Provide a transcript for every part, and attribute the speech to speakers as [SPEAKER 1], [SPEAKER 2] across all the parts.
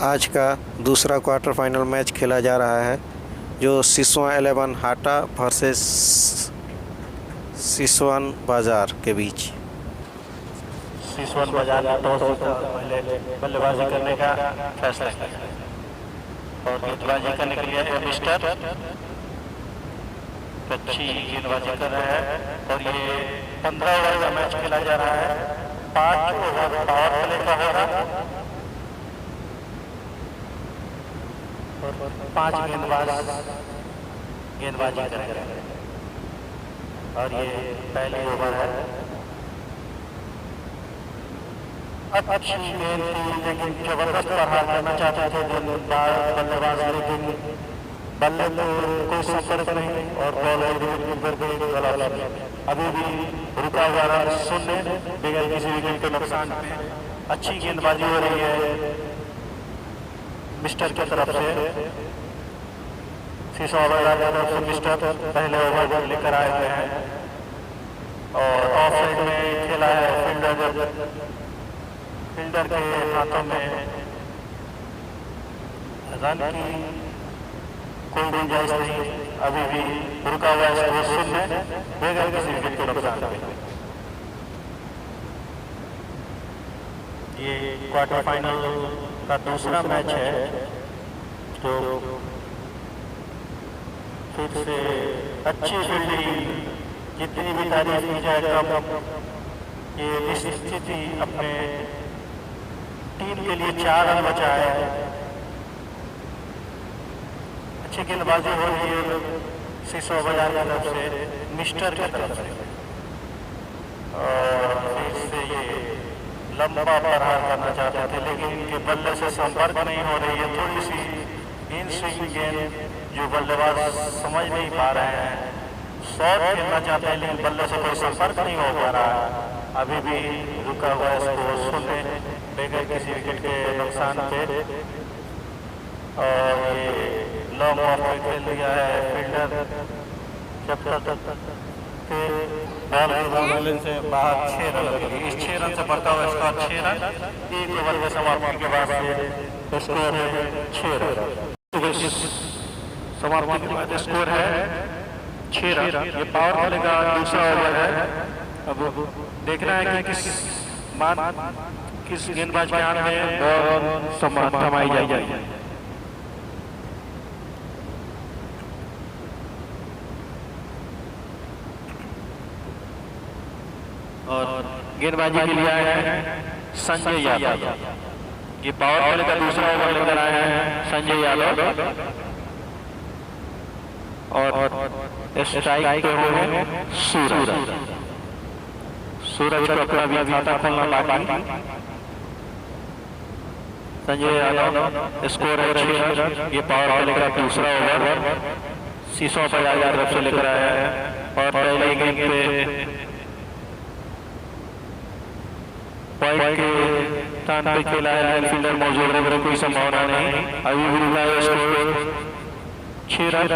[SPEAKER 1] आज का दूसरा क्वार्टर फाइनल मैच खेला जा रहा है जो सिसोआ 11 हाटा वर्सेस सिसोवन बाज़ार के बीच।
[SPEAKER 2] सिसोवन बाजार ने टॉस जीता और पहले बल्लेबाजी करने का फैसला किया और गेंदबाजी करने के लिए मिस्टर अच्छी गेंदबाजी कर रहे हैं और ये 15 ओवर का मैच खेला जा रहा है। 5 ओवर पावर प्ले का हो रहा है और 5 गेंदबाजी कर रहे हैं और ये पहली ओवर है। अच्छी गेंद थी लेकिन जबरदस्त प्रहार करना चाहते थे बल्लेबाज, लेकिन बल्ले तो कोई संपर्क नहीं और बॉल अभी भी रुका हुआ रहा शून्य बगैर किसी विकेट के नुकसान पे। अच्छी गेंदबाजी हो रही है मिस्टर की तरफ से। सिसोआ बाजार की तरफ से मिस्टर पहले ओवर लेकर आए हुए हैं और ऑफ साइड में खेला है फील्डर के हाथों में रन की कोई गुंजाइश नहीं। अभी भी रुका हुआ है शून्य बगैर किसी विकेट के नुकसान पे। ये क्वार्टर फाइनल का दूसरा मैच है तो फिर से अच्छी फील्डिंग जितनी भी तारीफ की जाए कम। ये स्थिति अपने टीम के लिए 4 रन बचाया है। अच्छी गेंदबाजी हो रही है सिसोआ बाजार की तरफ से मिस्टर की तरफ से और फिर से ये लंबा प्रहार करना चाहते थे लेकिन इनके बल्ले से संपर्क नहीं हो रही है। थोड़ी सी इन स्विंग गेंद जो बल्लेबाज समझ नहीं पा रहे हैं। शॉट खेलना चाहते हैं लेकिन बल्ले से कोई संपर्क नहीं हो पा रहा है। अभी भी रुका हुआ है स्कोर शून्य बगैर किसी विकेट के नुकसान पे और ये लॉन्ग ऑफ पे खेल दिया है फील्डर जब तक बॉल से बाहर 6 रन के लिए। इस 6 रन से बढ़ता हुआ स्कोर 6 रन। 1 ओवर के समाप्ति के बाद से स्कोर है 6 रन। समाप्ति के बाद स्कोर है 6 रन। ये पावर प्ले का दूसरा ओवर है। अब देखना है कि किस गेंदबाज के हाथ में बॉल थमाई जाएगी। और गेंदबाजी के लिए आए हैं संजय यादव। ये पावर प्ले का दूसरा ओवर लेकर आए हैं संजय यादव और स्ट्राइक पे हुए सूरज को अपना भी खाता खोलना बाकी। संजय यादव स्कोर है 6 रन। ये पावर प्ले का दूसरा ओवर सिसोआ बाजार तरफ से लेकर आया है और पहले गेंद पे पॉइंट के स्थान पे खेला है। फील्डर मौजूद रहने की कोई संभावना नहीं। अभी भी रुका है स्कोर 6 रन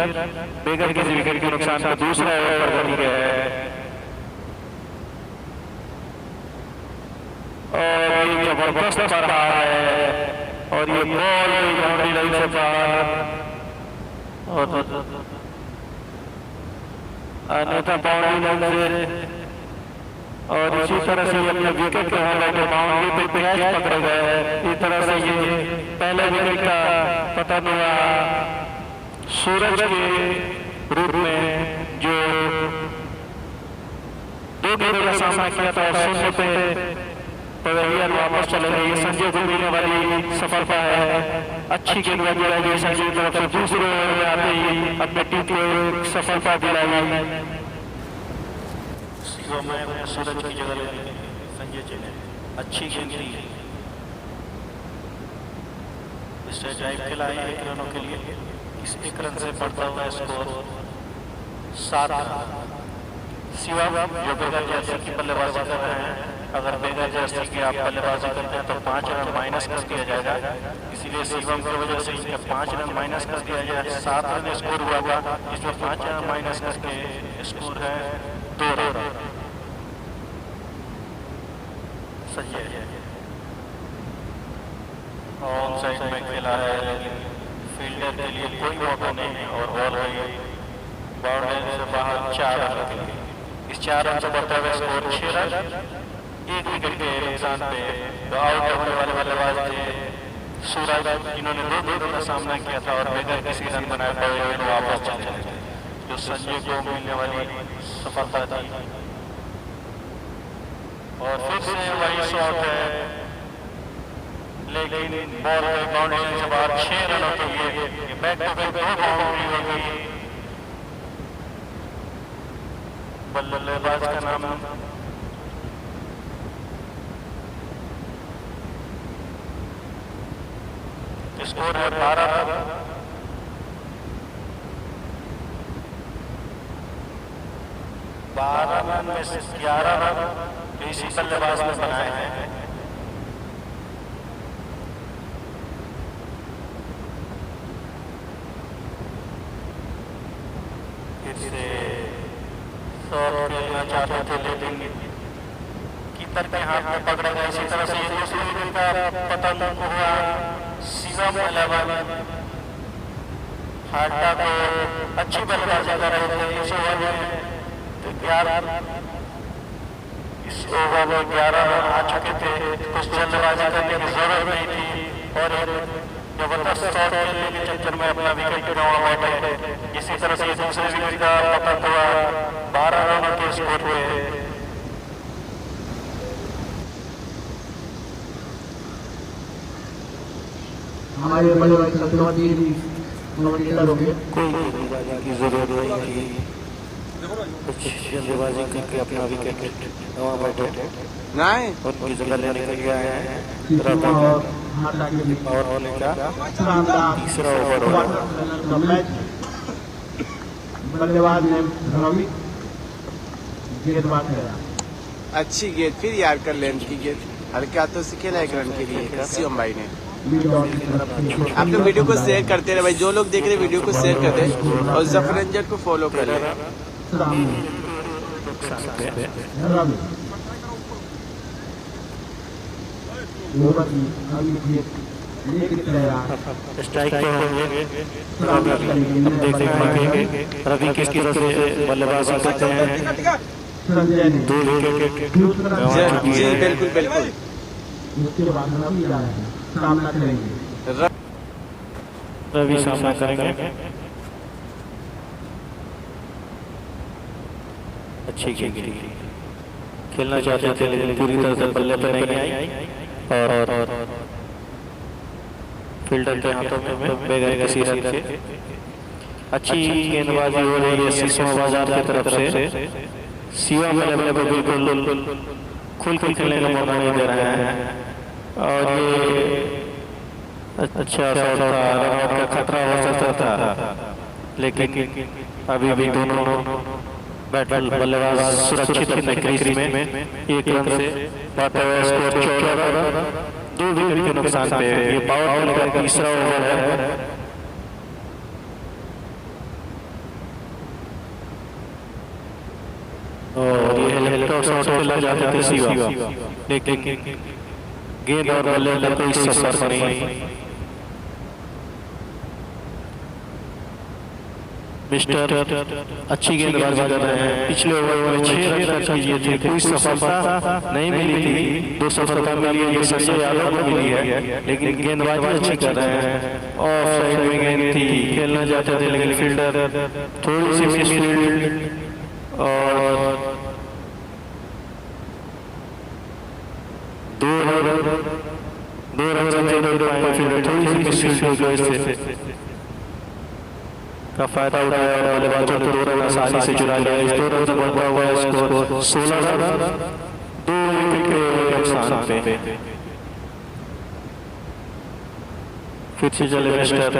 [SPEAKER 2] बगैर किसी विकेट के नुकसान का। दूसरा ओवर बनी गया है और ये जबरदस्त प्रहार है और ये बॉल बाउंड्री लाइन से बाहर और अन्यथा बाउंड्री लाइन से और इसी तरह से अपने विकेट के हालांकि बाउंड्री पे कैच पकड़े गए। इस तरह से ये पहले विकेट का पतन हुआ सूरज के रूप में जो 2 गेंदों का सामना किया था और शून्य पे पवेलियन वापस चले गए। संजय को मिलने वाली सफलता है। अच्छी गेंदबाजी रही संजय की तरफ से। दूसरे ओवर में आते ही अपने टीम को एक सफलता दिलाई। मैं सूरज की जगह लेने संजय जी ने अच्छी गेंद दी। स्ट्रेट ड्राइव खिलाई 1 रनों के लिए। इस 1 रन से बढ़ता हुआ स्कोर 7 रन। शिवम जो बगैर जर्सी की बल्लेबाजी कर रहे हैं। अगर बगैर जर्सी की आप बल्लेबाजी करते हैं तो 5 रन माइनस कर दिया जाएगा। इसीलिए शिवम की वजह से इनका 5 रन माइनस कर दिया जाए। 7 रन स्कोर हुआ था, इसमें 5 रन माइनस करके स्कोर है 2 रन। संजय ऑन साइड में खेला है, लेकिन फील्डर के लिए कोई मौका नहीं है और बॉल गई बाउंड्री से बाहर 4 रन के लिए। इस 4 रन से बढ़ता हुआ स्कोर 6 रन, 1 विकेट के नुकसान पे आउट होने वाले बल्लेबाज थे सूरज, जिन्होंने 2 विकेट का सामना किया था और बगैर किसी रन बनाए हुए वापस चले गए, जो संजय को मिलने वाली सफलता थी। और फिर से वही शॉट है, लेकिन बॉल बाउंड्री से बाहर 6 रनों के लिए बैक टू बैक 2 बाउंड्री हो गई। बल्लेबाज का नाम स्कोर है 12 रन। 12 रन में से 11 रन इसी बल्लेबाज ने बनाए हैं। इससे शॉट खेलना चाहते थे, लेकिन कीपर के हाथ में पकड़ा गया। इसी तरह से दूसरे विकेट का पतन हुआ। शिवम 11 हाटा को अच्छी बल्लेबाजी कर रहे थे इस ओवर में, तो 11 इस ओवर में 11 रन आ चुके थे, कुछ जल्दबाजी करने की जरूरत नहीं थी और जबरदस्त शॉट खेलने के चक्कर में अपना विकेट गंवा बैठे। इसी तरह से दूसरे विकेट का पतन हुआ 12 रनों के स्कोर पे।
[SPEAKER 3] हमारे बल्लेबाज सत्यवादी कमेंटेटर होंगे।
[SPEAKER 1] कोई जल्दबाजी की जरूरत नहीं थी, कुछ जल्दबाजी करके अपना विकेट गंवा बैठे
[SPEAKER 4] नहीं
[SPEAKER 1] उनकी जगह लेने के लिए आए हैं।
[SPEAKER 3] सीमा और हाटा के बीच
[SPEAKER 1] और होने का
[SPEAKER 3] शानदार
[SPEAKER 1] तीसरा ओवर होगा।
[SPEAKER 3] क्वार्टर का मैच। बल्लेबाज ने रवि गेंदबाज है।
[SPEAKER 4] अच्छी गेंद, फिर यार कर लेंथ की गेंद हल्के हाथों से खेला 1 रन के लिए शिवम भाई ने।
[SPEAKER 3] लीड ऑन की तरफ से
[SPEAKER 4] आप लोग वीडियो को शेयर करते रहे भाई, जो लोग देख रहे हैं वीडियो को शेयर कर दें और जफर रंजन को फॉलो कर लें।
[SPEAKER 3] सामने रवि ओवर की अगली गेंद लेके तैयार।
[SPEAKER 1] स्ट्राइक पे होंगे हम देख पाएंगे रवि किस तरह से बल्लेबाजी करते हैं।
[SPEAKER 3] संजय ने
[SPEAKER 1] 2 विकेट
[SPEAKER 4] जी बिल्कुल बिल्कुल।
[SPEAKER 3] उसके बाद रवि आ रहे हैं, सामना करेंगे।
[SPEAKER 1] रवि सामना करेंगे। अच्छी गेंद खेलना चाहते थे, लेकिन पूरी तरह से बल्ले पर नहीं आई और फील्डर के हाथों में बगैर किसी रन के अच्छी गेंदबाजी हो रही है सिसवा बाजार की तरफ से। शिवा बल्ले पर बिल्कुल खुल खेलने का मौका नहीं दे रहे हैं और ये अच्छा शॉट था, रन का खतरा हो सकता था, लेकिन अभी भी दोनों बल्लेबाज सुरक्षित अपने क्रीज में 1 रन से बढ़ता हुआ स्कोर 14 रन 2 विकेट के नुकसान पे। ये पावर प्ले का तीसरा ओवर है। और ये हेलीकॉप्टर शॉट खेला जाता था शिवा, लेकिन गेंद और बल्ले का कोई सफर नहीं। मिस्टर अच्छी गेंदबाजी कर रहे हैं। पिछले ओवर में 6 रन खर्च किए थे, कोई सफलता नहीं मिली थी। 2 सफलता मिली है, ये संजय यादव को मिली है, लेकिन गेंदबाजी अच्छी कर रहे हैं। ऑफ साइड में गेंद थी, खेलना चाहते थे, लेकिन फील्डर थोड़ी सी मिसफील्ड और 2 रन से फील्डर थोड़ी सी मिसफील्ड हो गई का फायदा उठाया और बल्लेबाजों ने 2 रन आसानी से चुरा लिया। इस 2 रन से बढ़ता हुआ स्कोर 16 रन 2 विकेट के नुकसान पे। फिर से चले मिस्टर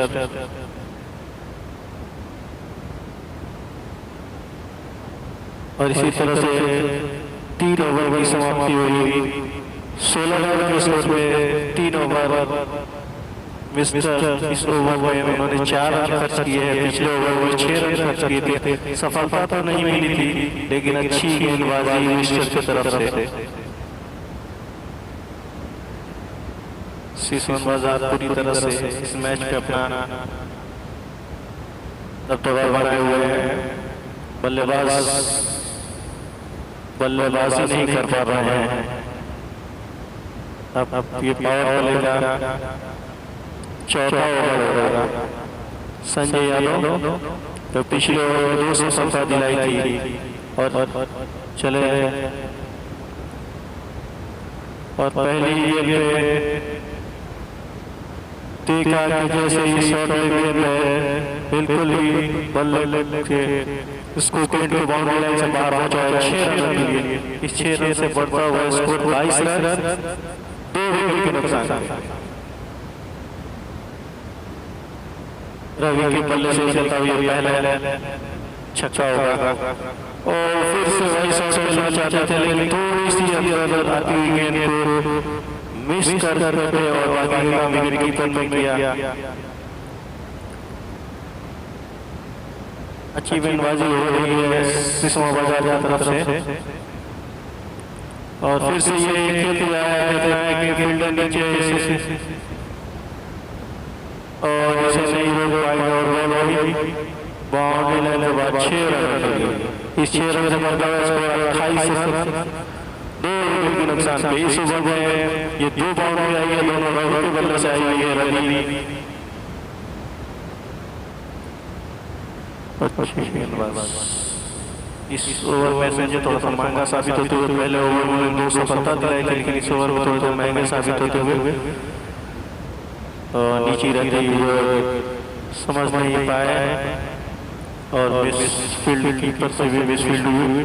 [SPEAKER 1] और इसी तरह से 3 ओवर की समाप्ति हुई। 16 रन के स्कोर में 3 ओवर मिस्टर इस ओवर में उन्होंने 4 रन खर्च किए हैं। पिछले ओवर में 6 रन खर्च किए थे। सफलता तो नहीं मिली थी, लेकिन अच्छी गेंदबाजी मिस्टर की तरफ से। शीशवन बाजार पूरी तरह से इस मैच पे अपना दबदबा बनाए हुए हैं। बल्लेबाजी नहीं कर पा रहे हैं। अब ये पावर प्ले का चौथा ओवर होगा। संजय यादव जो पिछले ओवर में 2 सफलता दिलाई थी और चले और पहली ये देखा कि जैसे ये शॉट लेने में बिल्कुल ही बल्ले के इसको विकेट के बाउंड्री लाइन से बाहर पहुंचा है 6 रन के लिए। इस 6 रन से बढ़ता हुआ स्कोर 22 रन 2 विकेट के नुकसान। रवि के बल्ले से चलता हुआ पहला छक्का होगा और फिर से वही शॉट खेलना चाहते थे लेकिन थोड़ी सी अंदर आती हुई गेंद को मिस कर करते और बाकी का विकेट कीपर ने किया। अच्छी गेंदबाजी हो रही है शीशवन बाजार की तरफ से और फिर से ये खेल आया है कि फील्डर नीचे और इसे नहीं रोक पाएगा और बॉल हुई बाउंड्री लाइन के बाद 6 रन। इस 6 रन से बढ़ता हुआ स्कोर 28 रन 2 विकेट के नुकसान पे। इस ओवर में ये 2 बाउंड्री आई है, दोनों रवि के बल्ले से आई हुई है। रवि इस ओवर में संजय थोड़ा सा महंगा साबित होते हुए पहले ओवर में 2 सफलता दिलाई थी लेकिन इस ओवर में थोड़ा सा महंगे साबित होते हुए नीचे रहते हुए समझ नहीं पाए और फील्ड कीपर से भी मिसफील्ड हुई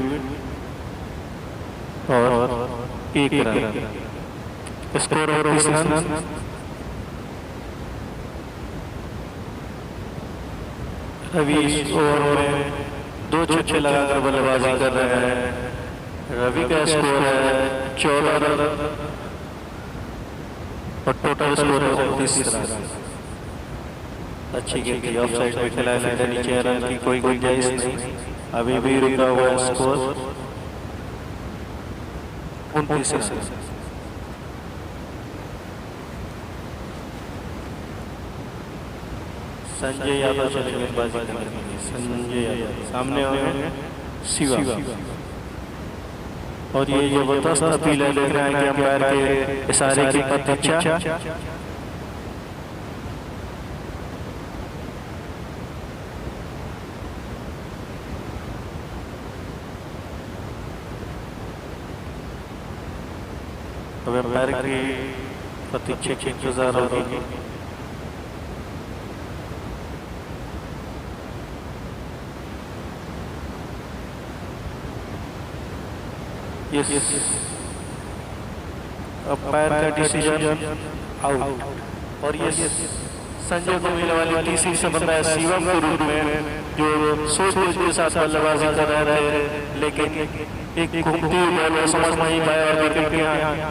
[SPEAKER 1] और 1 रन। Score 30 run. रवि इस ओवर में 2 छक्के लगाकर बल्लेबाजी कर रहे हैं। रवि का स्कोर है 14 रन और टोटल स्कोर है 29 रन। अच्छी गेंद थी, ऑफ साइड पे खेला है, नीचे रन की कोई गुंजाइश नहीं। अभी भी रुका हुआ है स्कोर 29 रन। संजय यादव चलेंगे गेंदबाजी करने के लिए। संजय यादव सामने होंगे शिवा और ये जबरदस्त अपील है, देख रहे हैं कि अंपायर के इशारे की प्रतीक्षा। अब अंपायर की प्रतीक्षा की इंतजार होगी। अंपायर का डिसीजन आउट और ये संजय को मिलने वाली तीसरी सफलता है शिवम के रूप में, जो सोच के साथ बल्लेबाजी कर रहे थे लेकिन एक घूमती हुई बॉल को समझ नहीं पाया और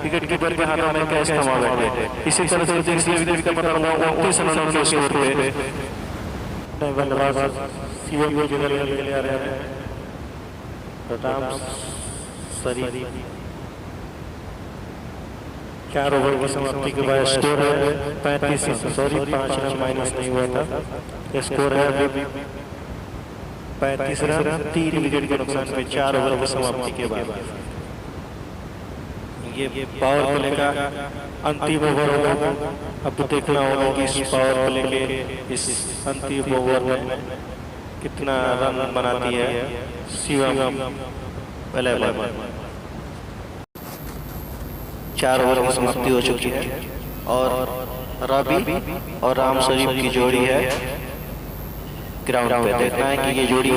[SPEAKER 1] विकेट कीपर के हाथों में कैच थमा बैठे। इसी तरह से तीसरी विकेट का पता लगा 29 रनों के स्कोर पे बल्लेबाज शिवम को जगह लेने के लिए आ रहे हैं। सरी 4 ओवर की समाप्ति के बाद स्कोर है 35 रन। सॉरी 5 रन माइनस नहीं हुआ था। स्कोर है 35 रन 3 विकेट के नुकसान पे 4 ओवर की समाप्ति के बाद। ये पावर प्ले का अंतिम ओवर होगा। अब देखना होगा कि इस पावर प्ले के इस अंतिम ओवर में कितना रन बनाती है शिवम। 4 ओवर की समाप्ति हो चुकी है और रवि और राम शरीफ की जोड़ी है ग्राउंड पे। देखना है कि ये जोड़ी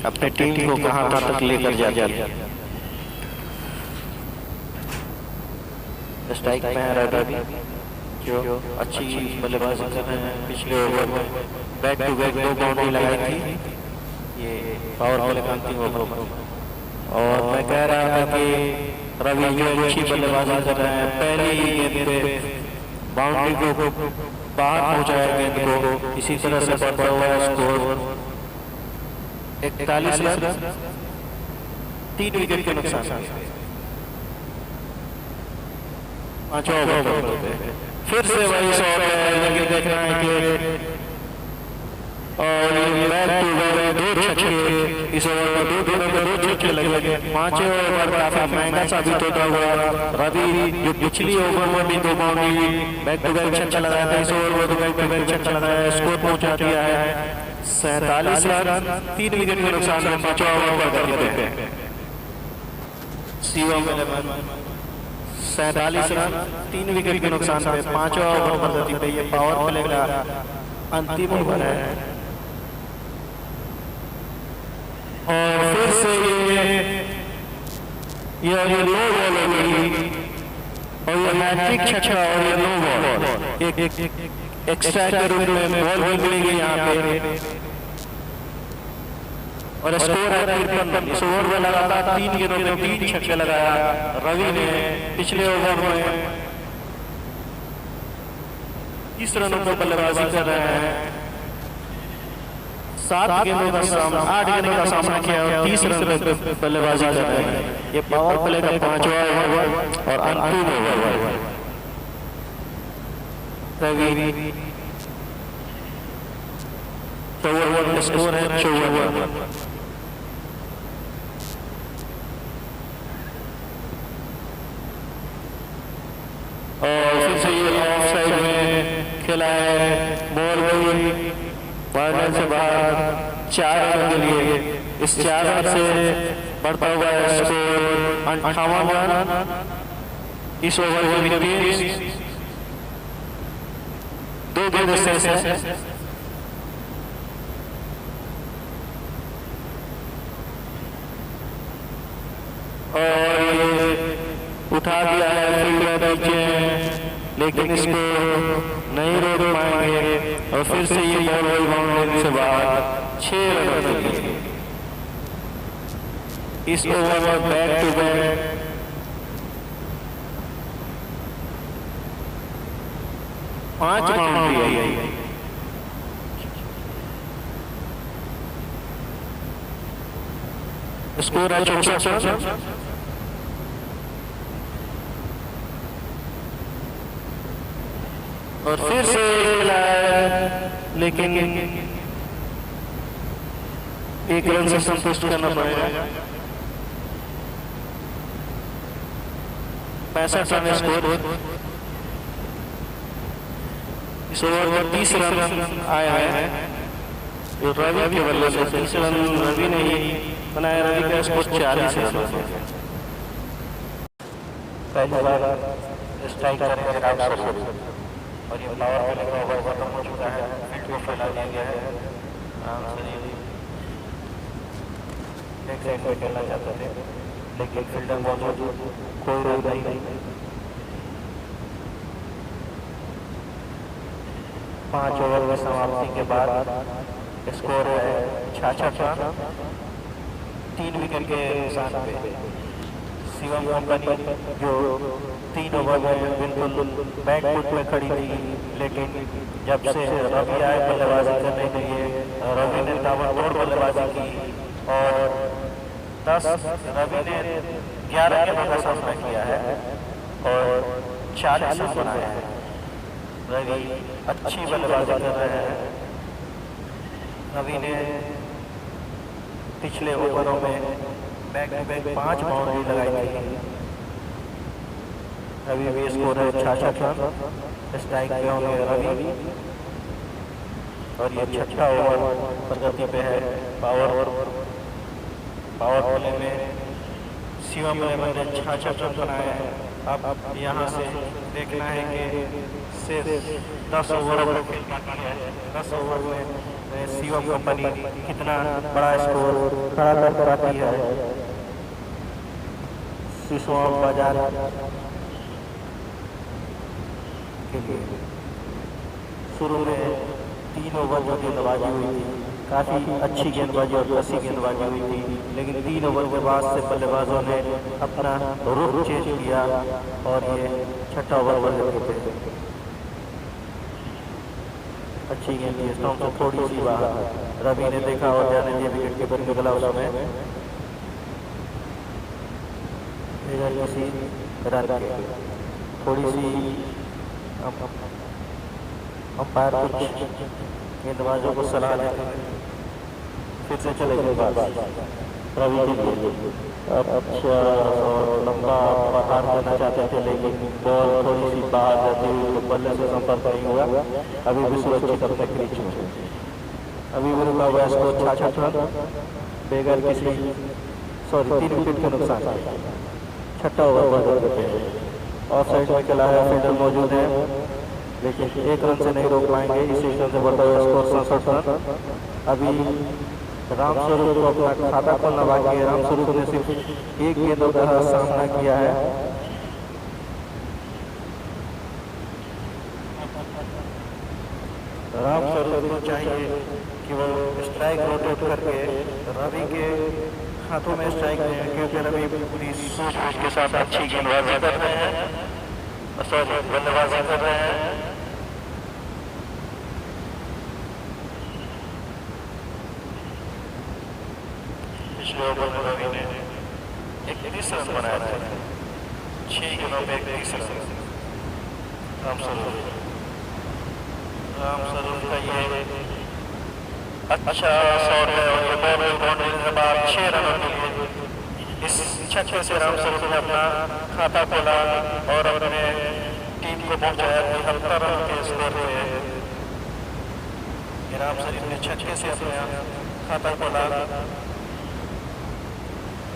[SPEAKER 1] अपने टीम को कहां तक लेकर जाती है। स्ट्राइक में है रवि जो अच्छी बल्लेबाजी कर रहे हैं। पिछले ओवर में बैक टू बैक 2 बाउंड्री लगाई थी। ये पावर प्ले का अंतिम ओवर और मैं कह रहा था कि रवि जो अच्छी बल्लेबाजी कर रहे हैं, पहले ही गेंद पे बाउंड्री को बाहर पहुंचाया गेंद को। इसी तरह से बढ़ता हुआ स्कोर 41 रन 3 विकेट के नुकसान। 5 ओवर फिर से वही शॉट है, लेकिन देखना है कि और ये बैक टू बैक 2 छक्के इस ओवर में 2 दिनों में 2 छक्के लगे। 5वें ओवर काफी महंगा साबित होता हुआ रवि जो पिछली ओवर में भी 2 बाउंड्री बैक टू बैक छक्का लगाया था, इस ओवर में 2 बैक टू बैक छक्का लगाया, स्कोर पहुंचा दिया है 47 रन, 3 विकेट के नुकसान में 5वां ओवर पर गति पे शिवम 47 रन 3 विकेट के नुकसान पे 5वां ओवर पर गति पे। ये पावर प्ले का अंतिम ओवर है और फिर से ये लो बॉल होगी और ये मैट्रिक छक्का और ये लो बॉल एक एक्स्ट्रा के रूप में बॉल भी मिलेगी यहाँ पे और स्कोर है 53। इस ओवर में लगातार 3 गेंदों में 3 छक्के लगाया रवि ने। पिछले ओवर में 30 रनों पर बल्लेबाजी कर रहे हैं, 8 गेंदों का सामना किया और 30 रन पे बल्लेबाजी कर रहे हैं। ये पावर प्ले का 5वां ओवर और अंतिम ओवर। रवि 54 का स्कोर है 54। और फिर से ये ऑफ साइड में खेला है, बॉल गई वार्नर से बाहर 4 रन के लिए। इस 4 रन से बढ़ता हुआ स्कोर 58 रन। इस ओवर में 2 गेंद शेष है और उठा दिया है फील्डर नीचे, लेकिन इसको नहीं रोक पाएंगे और फिर से ये बॉल बाउंड्री से बाहर 6 रन के लिए। इस ओवर में बैक टू बैक 5 बाउंड्री है। स्कोर है 64 रन। और फिर से खेला है, लेकिन 1 रन से संतुष्ट करना पड़ेगा। 65 रन स्कोर। इस ओवर में 30 रन आए हैं जो रवि के बल्ले से 30 रन रवि ने ही बनाया। रवि का स्कोर 40 रन है।
[SPEAKER 2] पहली बार स्ट्राइक करेंगे और ये पावर प्ले का ओवर खत्म हो चुका है। फील्ड को फैला दिया गया है। एक साइड में खेलना चाहते थे, लेकिन फील्डर मौजूद, कोई रोक नहीं। 5 ओवर में समाप्ति के बाद स्कोर है 66 रन, 3 विकेट के नुकसान पे। शिवम कंपनी जो 3 ओवर में बिल्कुल बैक फुट में खड़ी थी, लेकिन जब से रवि आए बल्लेबाजी करने के लिए, रवि ने ताबड़तोड़ बल्लेबाजी की और 10 रवि ने 11 गेंदों का सामना किया है और 40 रन बनाए हैं। रवि अच्छी बल्लेबाजी कर रहे हैं। रवि ने पिछले ओवरों में बैक टू बैक 5 बाउंड्री लगाई थी। अभी भी स्कोर है 66 रन। स्ट्राइक पे होंगे रवि और ये 6ठा ओवर प्रगति पे है। पावर प्ले में शिवम ने 66 रन बनाए हैं। अब यहाँ से देखना है कि सिर्फ 10 ओवर में खेल बाकी है। 10 ओवर में शिवम कंपनी कितना बड़ा स्कोर खड़ा कर पाती है। सिसोआ बाजार के लिए शुरू में 3 ओवर जो गेंदबाजी हुई थी, काफ़ी अच्छी गेंदबाजी और कसी गेंदबाजी हुई थी, लेकिन 3 ओवर के बाद से बल्लेबाजों ने अपना रुख चेंज किया और ये 6ठा ओवर बल्ले थे। अच्छी गेंद थी, स्टोन तो थोड़ी सी बाहर। रवि ने देखा और जाने दिया विकेट कीपर निकला उसमें किसी रन के। थोड़ी सी अंपायर कुछ गेंदबाजों को सलाह देते हैं, फिर से चलेंगे बात रवि के लिए। अब अच्छा और लंबा प्रहार करना चाहते थे, लेकिन बॉल थोड़ी सी बाहर जाती हुई तो बल्ले से संपर्क नहीं हुआ। अभी भी सुरक्षित अपने क्रीज में, अभी भी रुका हुआ स्कोर 66 बगैर किसी 3 विकेट के नुकसान। छठा ओवर ऑफ साइड में खेला है, फील्डर मौजूद है, लेकिन 1 रन से नहीं रोक पाएंगे। इसी रन से बढ़ता हुआ स्कोर 67 रन। अभी रामस्वरूप को अपना खाता खोलना बाकी है। रामस्वरूप ने सिर्फ 1 गेंदों का सामना किया है। रामस्वरूप को चाहिए कि वो स्ट्राइक रोटेट करके रवि के हाथों में स्ट्राइक दें, क्योंकि रवि पूरी सोच के साथ अच्छी गेंदबाजी कर रहे हैं, सॉरी बल्लेबाजी कर रहे हैं। पिछले ओवर में रवि ने 31 रन बनाए थे, 6 गेंदों में 31 रन। रामस्वरूप का ये अच्छा शॉट है और ये बॉल बाउंड्री के बाद 6 रनों के लिए इस छक्के से रामस्वरूप ने अपना खाता खोला और अपने टीम को पहुंचाया 73 रन के स्कोर पे। रामस्वरूप ने छक्के से अपना खाता खोला,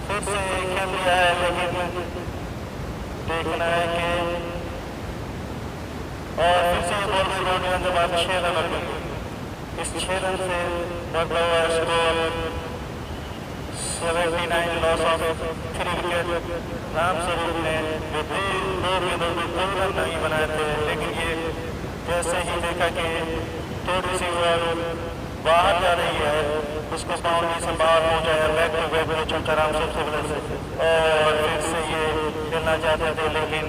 [SPEAKER 2] फिर से खेल लिया है, लेकिन देखना है कि और फिर से बॉल में बाउंड्री के बाद 6 रन। इस 6 रन से बढ़ा हुआ score 79 loss of 3 wicket. Ramswaroop ने जो 2 गेंदों में 2 रन नहीं बनाए थे, लेकिन ये जैसे ही देखा कि थोड़ी सी बॉल बाहर जा रही है, उसको बाउंड्री से बाहर पहुंचाया, बैक टू बैक में छक्का रामस्वरूप से, और फिर से ये खेलना चाहते थे, लेकिन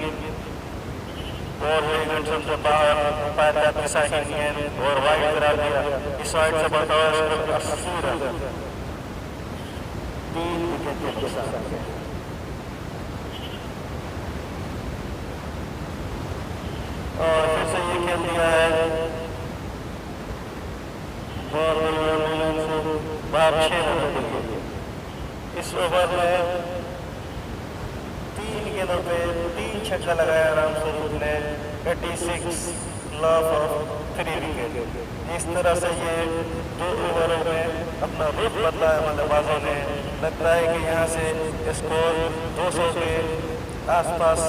[SPEAKER 2] और से बाहर पैर का दिशा ही नहीं है और वाइड करा दिया। इस वाइड से बढ़ता हुआ 80 रन, 3 विकेट के साथ। और फिर से ये खेल दिया है बॉल से बाहर 6 रन के लिए। इस ओवर में 3 गेंदों पे 3 छक्का लगाया रामस्वरूप ने, 86 लॉस ऑफ 3 विकेट। इस तरह से ये 2 ओवरों में अपना रुख बदला है बल्लेबाजों ने। लगता है कि यहाँ से स्कोर 200 के आसपास,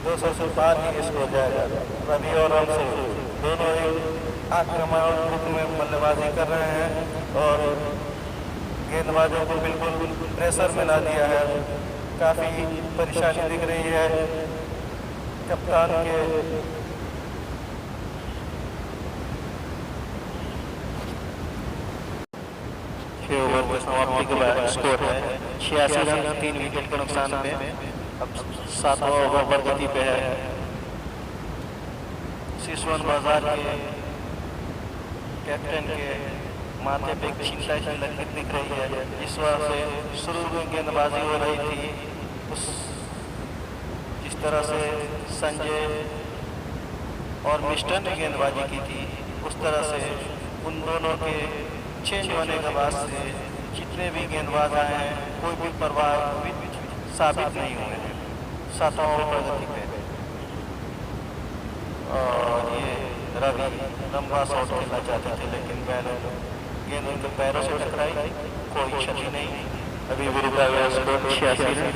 [SPEAKER 2] 200 से पार ही स्कोर जाएगा। रवि और रामस्वरूप दोनों एक आक्रमण रुख में बल्लेबाजी कर रहे हैं और गेंदबाजों को बिल्कुल प्रेशर में ला दिया है। काफ़ी परेशानी दिख रही है कप्तान के। 6 ओवर में समाप्ति के बाद स्कोर है 86 रन, 3 विकेट के नुकसान पे। अब 7वां ओवर प्रगति पे है। सिसवन बाजार के कैप्टन के माथे पे चिंता की लकीर दिख रही है। इस बार से शुरू में गेंदबाजी हो रही थी, जिस तरह से संजय और मिस्टर ने गेंदबाजी की थी, उस तरह से उन दोनों के चेंज होने के बाद से जितने भी गेंदबाज आए हैं, कोई भी प्रभावित साबित नहीं हुए हैं 7वां ओवर प्रगति पे। और ये रवि लंबा शॉट खेलना चाहते थे, लेकिन गेंद उनके पैरों से टकराई, कोई क्षति नहीं। अभी भी रुका हुआ स्कोर 86 रन।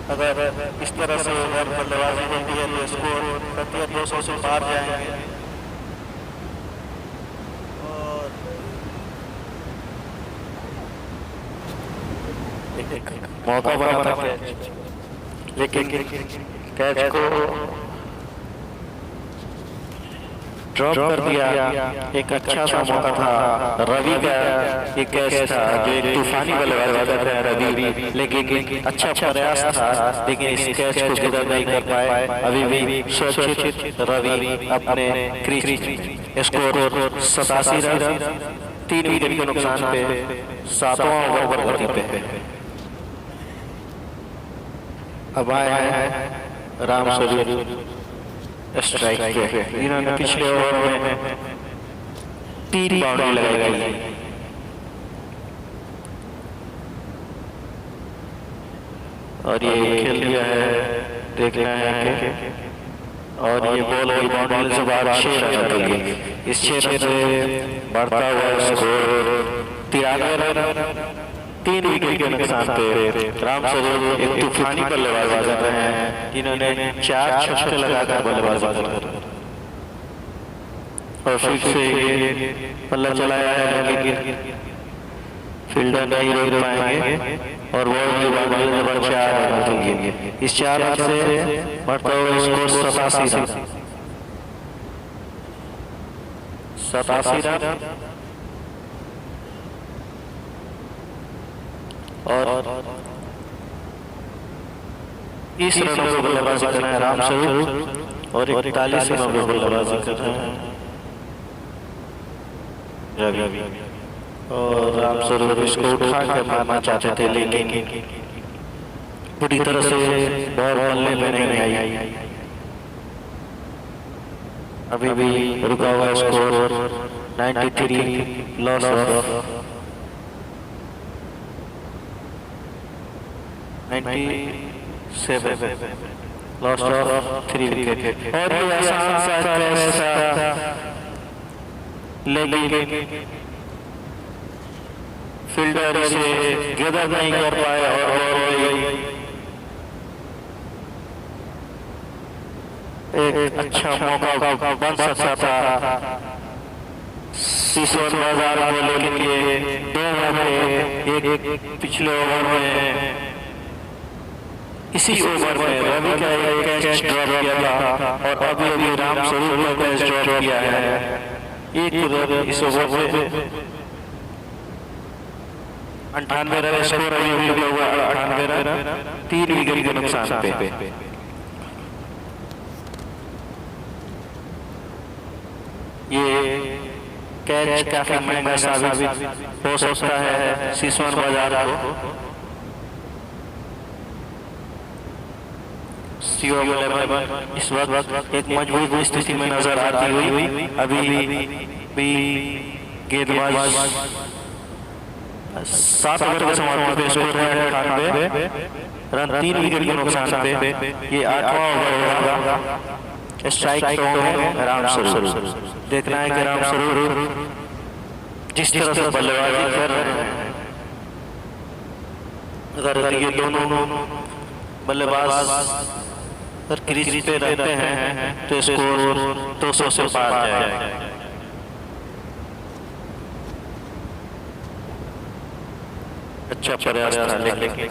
[SPEAKER 2] अगर इस तरह से बल्लेबाजी होती है तो स्कोर 200 से पार जाएंगे। और
[SPEAKER 1] मौका बना था कैच, लेकिन कैच को ड्रॉप कर दिया। एक अच्छा सा मौका था रवि का, एक कैच था जो एक तूफानी बल्लेबाज था रवि, लेकिन अच्छा प्रयास था, लेकिन इस कैच को गिरफ्तार नहीं कर पाए। अभी भी सुरक्षित रवि अपने क्रीज, स्कोर 87 रन, 3 विकेट के नुकसान पे 7वां ओवर गति पे है। अब आए हैं राम स्वरूप स्ट्राइक पे। इन्होंने पिछले ओवर में 3 बाउंड्री लगाई गई और ये खेल लिया है, देखना है कि और ये बॉल और बाउंड्री से बाहर 6 रन के लिए। इस 6 रन से बढ़ता हुआ स्कोर 93 रन, 3 विकेट के नुकसान पे राम स्वरूप एक तूफानी बल्लेबाजी कर रहे हैं, जिन्होंने 4 छक्के लगाकर बल्लेबाजी कर और फिर से ये बल्ला चलाया है, लेकिन फील्डर नहीं रोक पाएंगे और वो नंबर 4 रन देंगे। इस 4 रन से बढ़ता हुआ स्कोर 87 रन, 87 रन। और इस रनों को बल्लेबाजी कर रहे हैं राम स्वरूप और 41 रनों को बल्लेबाजी कर रहे हैं रवि। और राम स्वरूप इसको उठा के मारना चाहते थे, लेकिन पूरी तरह से बॉल बल्ले में नहीं आई। अभी भी रुका हुआ score 93, loss of 97, loss of 3 wicket. और ये आसान सा कैच था, लेकिन फील्डर इसे गैदर नहीं कर पाए और एक अच्छा मौका बन सकता था सीसवन बाजार को, लेकिन ये 2 ओवर में एक पिछले ओवर में इसी ओवर में रवि का एक कैच ड्रॉप किया था और अभी राम स्वरूप ने कैच ड्रॉप किया है। एक रन इस ओवर में 98 रन स्कोर अभी हुआ 98 रन, 3 विकेट के नुकसान पे। ये कैच काफी महंगा साबित हो सकता है सीसवन बाजार को। इस वक्त एक मजबूत स्थिति में नजर आती हुई अभी भी गेंदबाज 7 ओवर के समाप्ति पे स्कोर है 98 रन, 3 विकेट के नुकसान पे। ये 8वां ओवर होगा। स्ट्राइक पे है राम स्वरूप। देखना है कि राम स्वरूप जिस तरह से बल्लेबाजी कर रहे हैं, अगर ये दोनों बल्लेबाज अगर क्रीज पे रहते हैं तो स्कोर 200 से पार जाएगा। अच्छा प्रयास था, लेकिन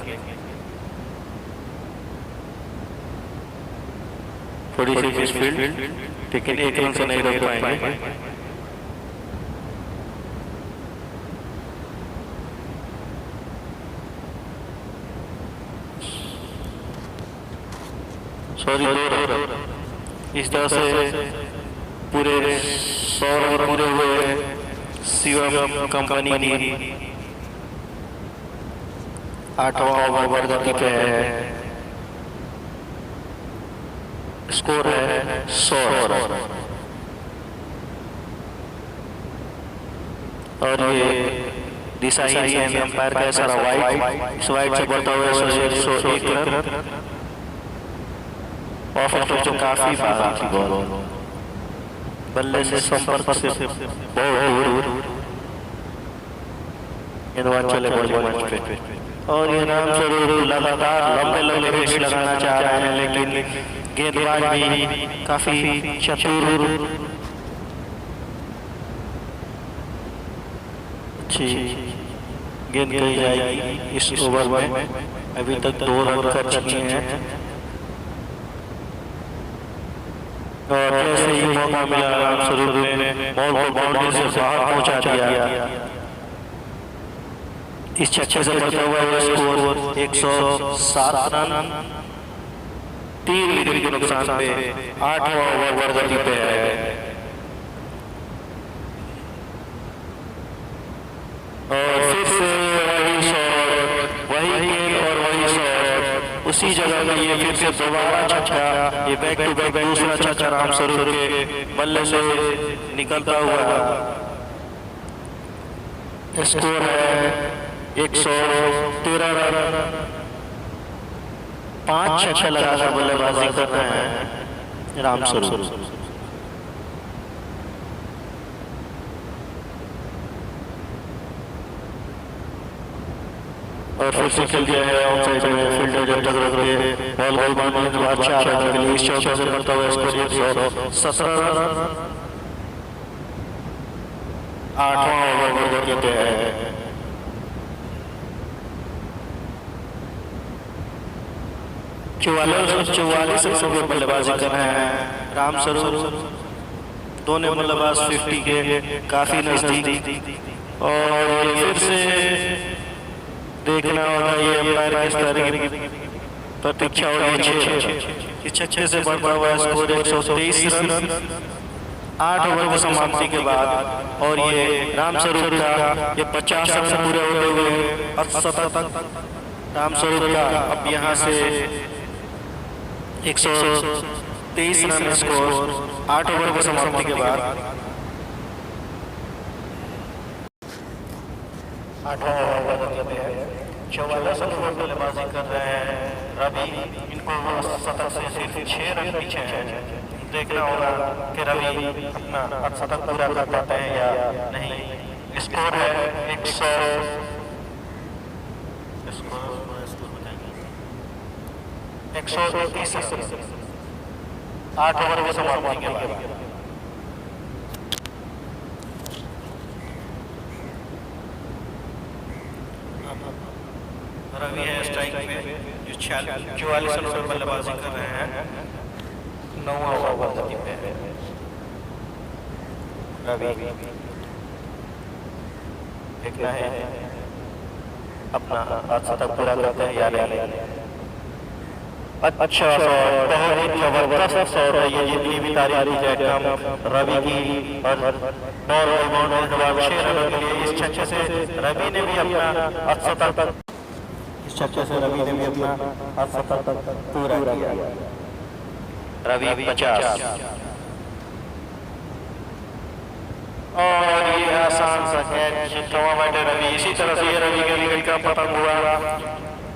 [SPEAKER 1] थोड़ी सी मिसफील्ड, लेकिन 1 रन से नहीं रोक पाएंगे। Sorry, 2 run. इस तरह से पूरे 100 रन पूरे हुए शिवम कंपनी की 8वां ओवर गति पे है। स्कोर है 100 रन और ये दिशा ही है अंपायर का सारा वाइड, इस वाइड से बढ़ता हुआ 101 रन। ऑफ जो काफी बाहर थी बॉल, बल्ले से संपर्क से बहुत गेंदबाज चले बॉलिंग मंच पे और ये राम स्वरूप लगातार लंबे हिट्स लगाना चाह रहे हैं, लेकिन गेंदबाज भी काफी चतुर, अच्छी गेंद कही जाएगी इस ओवर में। अभी तक 2 रन कर चुके हैं और जैसे ही मौका मिला राम स्वरूप ने बॉल को बाउंड्री से बाहर पहुंचा दिया। इस छक्के से बढ़ता हुआ स्कोर 107 रन, 3 विकेट के नुकसान पे 8वां ओवर गति पे है। और फिर से उसी जगह में ये फिर से दोबारा छक्का, ये बैक टू बैक दूसरा छक्का रामस्वरूप के बल्ले से निकलता हुआ। स्कोर है 113 रन। 5 छक्के लगाकर बल्लेबाजी कर रहे हैं रामस्वरूप। और फिर से खेल दिया है आउटसाइड में, फील्डर जब तक रख रहे बॉल मारने के बाद 4 रन के लिए इस चौके से बढ़ता हुआ स्कोर 117 रन। 8वां ओवर कहते हैं। चौवालीस रनों की बल्लेबाजी कर रहे हैं रामस्वरूप। दोनों बल्लेबाज 50 के काफी नजदीक। और फिर से देखना होगा ये अंपायर किस तरह की प्रतीक्षा हो रही है। इस छक्के से बढ़ता हुआ स्कोर 123 रन 8 ओवर की समाप्ति के बाद। और ये रामस्वरूप का ये 50 रन पूरे होते हुए अर्धशतक रामस्वरूप का अब यहाँ से 123 रन स्कोर 8 ओवर की समाप्ति के बाद। 8वां ओवर कहते हैं। 44 ओवर बल्लेबाजी कर रहे हैं रवि। इनको शतक से सिर्फ 6 रन पीछे हैं। देखना होगा कि रवि अपना शतक पूरा कर पाते हैं या नहीं। स्कोर है 129 रन 8 ओवर की समाप्ति के बाद। रवि है स्ट्राइक पे जो 44 रन पर बल्लेबाजी कर रहे हैं। 9वां ओवर गति पे है रवि। देखना है अपना अर्धशतक पूरा करते हैं या नहीं। अच्छा शॉट, बहुत ही जबरदस्त शॉट है ये। जितनी भी तारीफ की जाए कम रवि की। और बॉल बाउंड होने के बाद 6 रनों के लिए इस छक्के से रवि ने भी अपना अर्धशतक छक्के से रवि ने भी अपना अर्धशतक पूरा किया। रवि 50। और ये आसान सा कैच कमा बैठे रवि। इसी तरह से ये रवि के विकेट का पतन हुआ।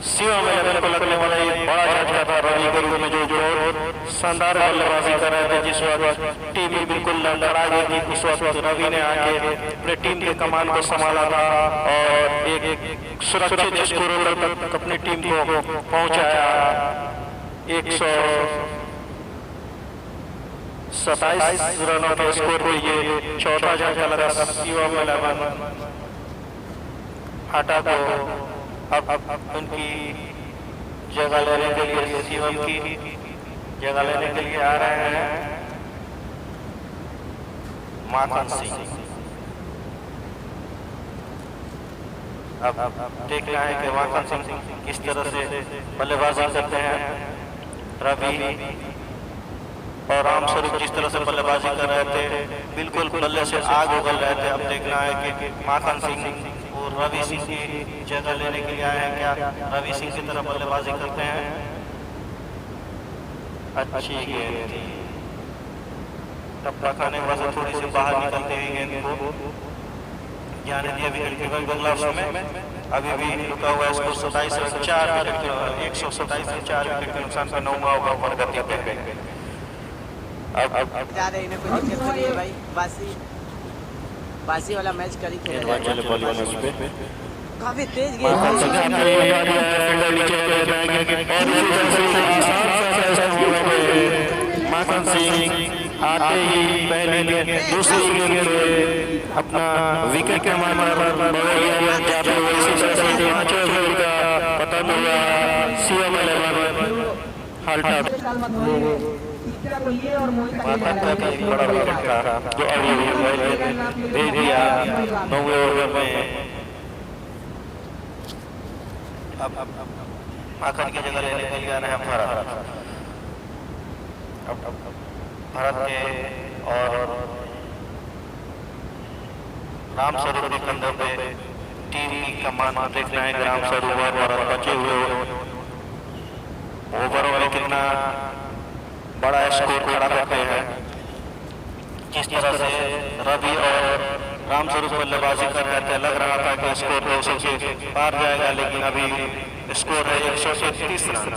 [SPEAKER 1] शिवम एलेवन को लगने वाला ये बड़ा झटका था रवि के रूप में, जो शानदार बल्लेबाजी कर रहे थे। जिस वक्त टीम बिल्कुल लड़खड़ा गई थी, उस वक्त रवि ने आके अपने टीम के कमान को संभाला था और एक सुरक्षित स्कोर तक अपनी टीम को पहुंचाया। 127 रनों के स्कोर पे ये चौथा झटका लगा शिवम एलेवन। हटा को अब उनकी जगह लेने के लिए, शिवम की जगह लेने के लिए आ रहे हैं माखन सिंह। अब देखना है कि माखन सिंह किस तरह से बल्लेबाजी करते हैं। रवि और रामस्वरूप जिस तरह से बल्लेबाजी कर रहे थे, बिल्कुल बल्ले से आग उगल रहे थे। अब देखना है कि माखन सिंह और रवि सिंह की जगह लेने के लिए आए हैं। क्या रवि सिंह की तरह बल्लेबाजी करते हैं? अच्छी गेंद थी, टप्पा खाने के बाद थोड़ी सी बाहर निकलते हुए गेंद को जाने दिया विकेट कीपर ग्लव्स में। अभी भी रुका हुआ score 27 run 4 wicket, 127 run 4 wicket के नुकसान पर 9वां ओवर गति पे। अब
[SPEAKER 5] जा रहे हैं, कोई दिक्कत नहीं है भाई। बासी वाला मैच करी खेल रहे हैं। काफी तेज गेंद
[SPEAKER 1] माखन सिंह आते ही पहले दूसरी गेंद पे अपना विकेट के मामले पर पतन हुआ। शिवम एलेवन हल्टा माखन का भी बड़ा विकेट था जो अभी दे दिया 9वें ओवर में। अब माखन की जगह लेने के लिए आ रहे हैं भारत के और रामस्वरूप के कंधों पे टीम की कमान देखना है। रामस्वरूप और भारत बचे हुए रामस्वरूप बल्लेबाजी कर रहे थे, लग रहा था कि स्कोर 200 के पार जाएगा, लेकिन अभी स्कोर है 131 रन।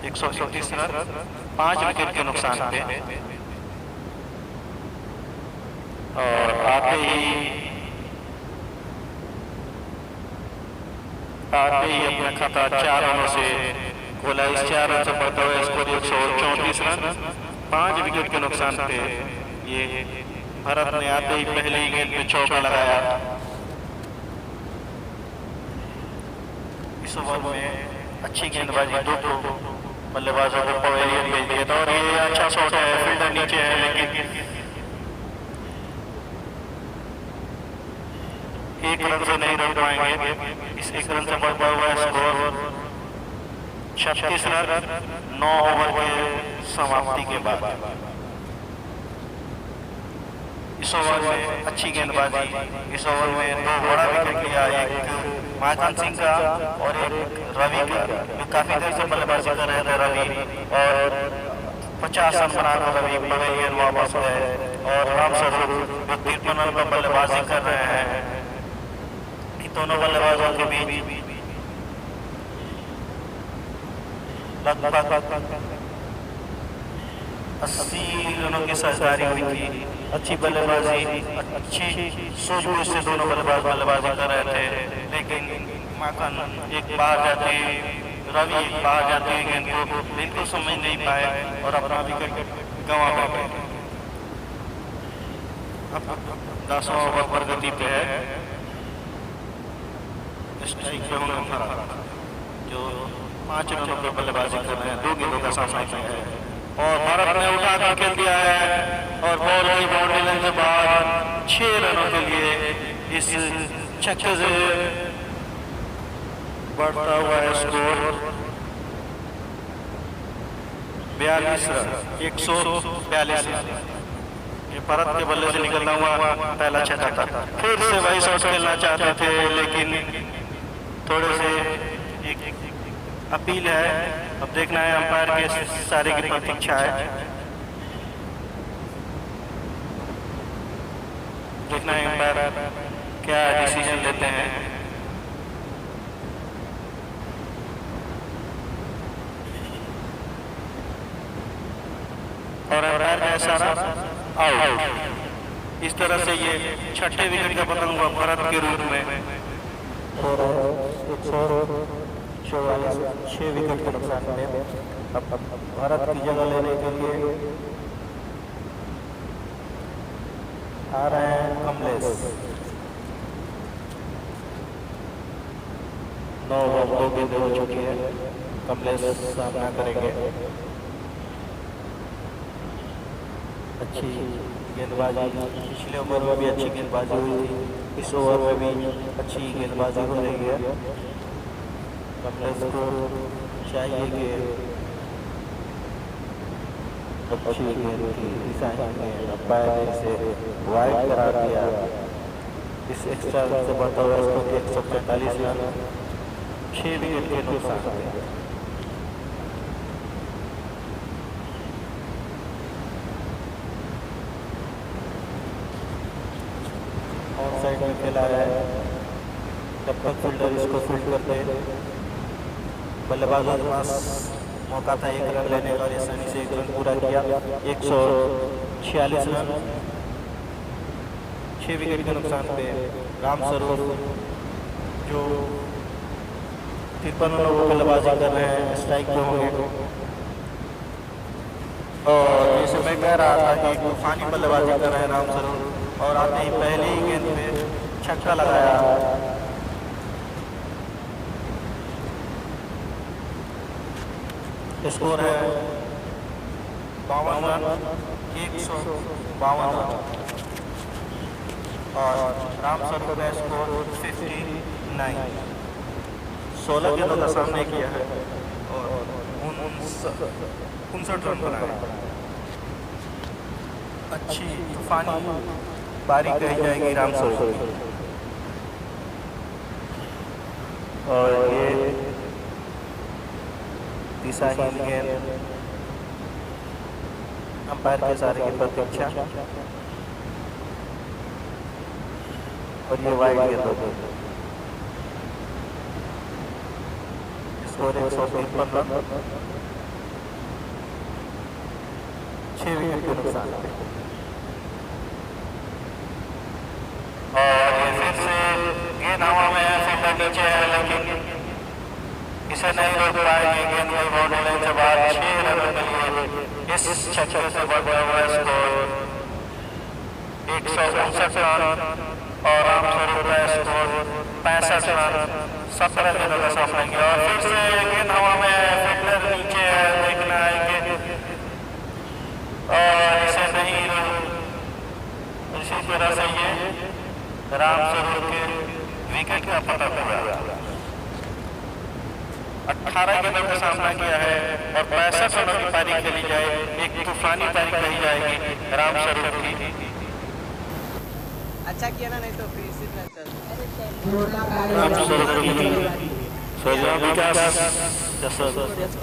[SPEAKER 1] 131 रन 5 विकेट के नुकसान पे। और आते ही अपना खाता 4 रनों से खोला। इस 4 रन से बढ़ता हुआ स्कोर 134 रन 5 विकेट के नुकसान पे। ये भारत ने आते ही पहले ही गेंद पे चौका लगाया। इस ओवर में अच्छी गेंदबाजी, 2 बल्लेबाजों को पवेलियन भेज दिया था। और ये अच्छा शॉट है, फील्डर नीचे है, लेकिन 1 रन से नहीं रोक पाएंगे। इस 1 रन से बढ़ता हुआ स्कोर 36 रन 9 ओवर के समाप्ति के बाद। इस ओवर में अच्छी गेंदबाजी, इस ओवर में 2 बड़ा विकेट लिया, एक महाकांत सिंह का और एक रवि का, जो काफी देर से बल्लेबाजी कर रहे थे रवि, और 50 रन बनाकर रवि पवेलियन वापस गए। और रामस्वरूप जो 53 रन पर बल्लेबाजी कर रहे हैं। इन दोनों बल्लेबाजों के बीच लगभग 80 रनों की साझेदारी हुई थी। अच्छी बल्लेबाजी, अच्छी सूझबूझ से दोनों बल्लेबाजी कर रहे थे, लेकिन माखन एक बाहर जाती, रवि एक बाहर जाती हुई गेंद को समझ नहीं पाए और अपना विकेट गंवा बैठे। अब 10वां ओवर पर गति पे है। स्ट्राइक पे होंगे भारत, जो 5 रनों पर बल्लेबाजी कर रहे हैं, 2 गेंदों का सामना किया है। और भारत ने उठा कर खेल दिया है और बॉल की बाउंड्री लाइन से बाहर 6 रनों के लिए। इस छक्के से बढ़ता हुआ है स्कोर 42 रन, 142 रन। ये भारत के बल्ले से निकलता हुआ पहला छक्का था। फिर से वही शॉट खेलना चाहते थे, लेकिन थोड़े से एक अपील है। अब देखना है अंपायर के सारे की प्रतीक्षा है। देखना है अंपायर क्या डिसीजन लेते हैं। और अंपायर का इशारा आउट। इस तरह से ये 6ठे विकेट का पतन हुआ भारत के रूप में। और 6 विकेट के नुकसान में अब भारत की जगह लेने के लिए आ रहे हैं कमलेश। 9 ओवर 2 गेंदें हो चुकी है। कमलेश सामना करेंगे। अच्छी गेंदबाजी, पिछले ओवर में भी अच्छी गेंदबाजी हुई थी, इस ओवर में भी अच्छी गेंदबाजी हो रही है। कमलेश को चाहिए कि अच्छी गेंद की दिशा में अंपायर ने इसे वाइड करा दिया। इस एक्स्ट्रा रन से बढ़ता हुआ स्कोर 145 रन 6 विकेट के नुकसान पे। और साइड में खेला है, जब तक फील्डर इसको फील्ड करते बल्लेबाजों के पास मौका था 1 रन लेने का, आसानी से 1 रन पूरा किया। 146 रन 6 विकेट के नुकसान पे। रामस्वरूप जो 53 रनों को बल्लेबाजी कर रहे हैं, स्ट्राइक पे होंगे। और जैसे मैं कह रहा था कि तूफानी बल्लेबाजी कर रहे हैं रामस्वरूप, और आते ही पहले ही गेंद पे छक्का लगाया। स्कोर है 52 रन 152 रन और रामस्वरूप का स्कोर 59। 16 गेंदों का सामने किया है और 59 रन बनाए। अच्छी तूफानी बारी कही जाएगी रामस्वरूप की। और ये दिशाहीन गेंद, अंपायर के इशारे की प्रतीक्षा।
[SPEAKER 2] और ये वाइड गेंद होगी। स्कोर 153 रन, 6 विकेट के नुकसान पे। और ये फिर से गेंद हवा में है, फील्डर नीचे है, लेकिन इसे नहीं रोक पाएंगे। गेंद वही बाउंड्री लाइन से बाहर। 6 रन के लिए इस छक्के से बढ़ा हुआ स्कोर 159 रन और रामस्वरूप का स्कोर 65 रन। 17 गेंदों का सामना किया और फिर से गेंद हवा में है, फील्डर नीचे है, देखना है कि और इसे नहीं रोक। इसी तरह से ये रामस्वरूप के विकेट का पता लगा। 18 गेंदों का सामना किया है और 65 रनों की पारी खेली जाए। एक तूफानी पारी कही जाएगी रामस्वरूप की।
[SPEAKER 6] अच्छा किया ना, नहीं तो फिर इसी तरह
[SPEAKER 1] रामस्वरूप की विकास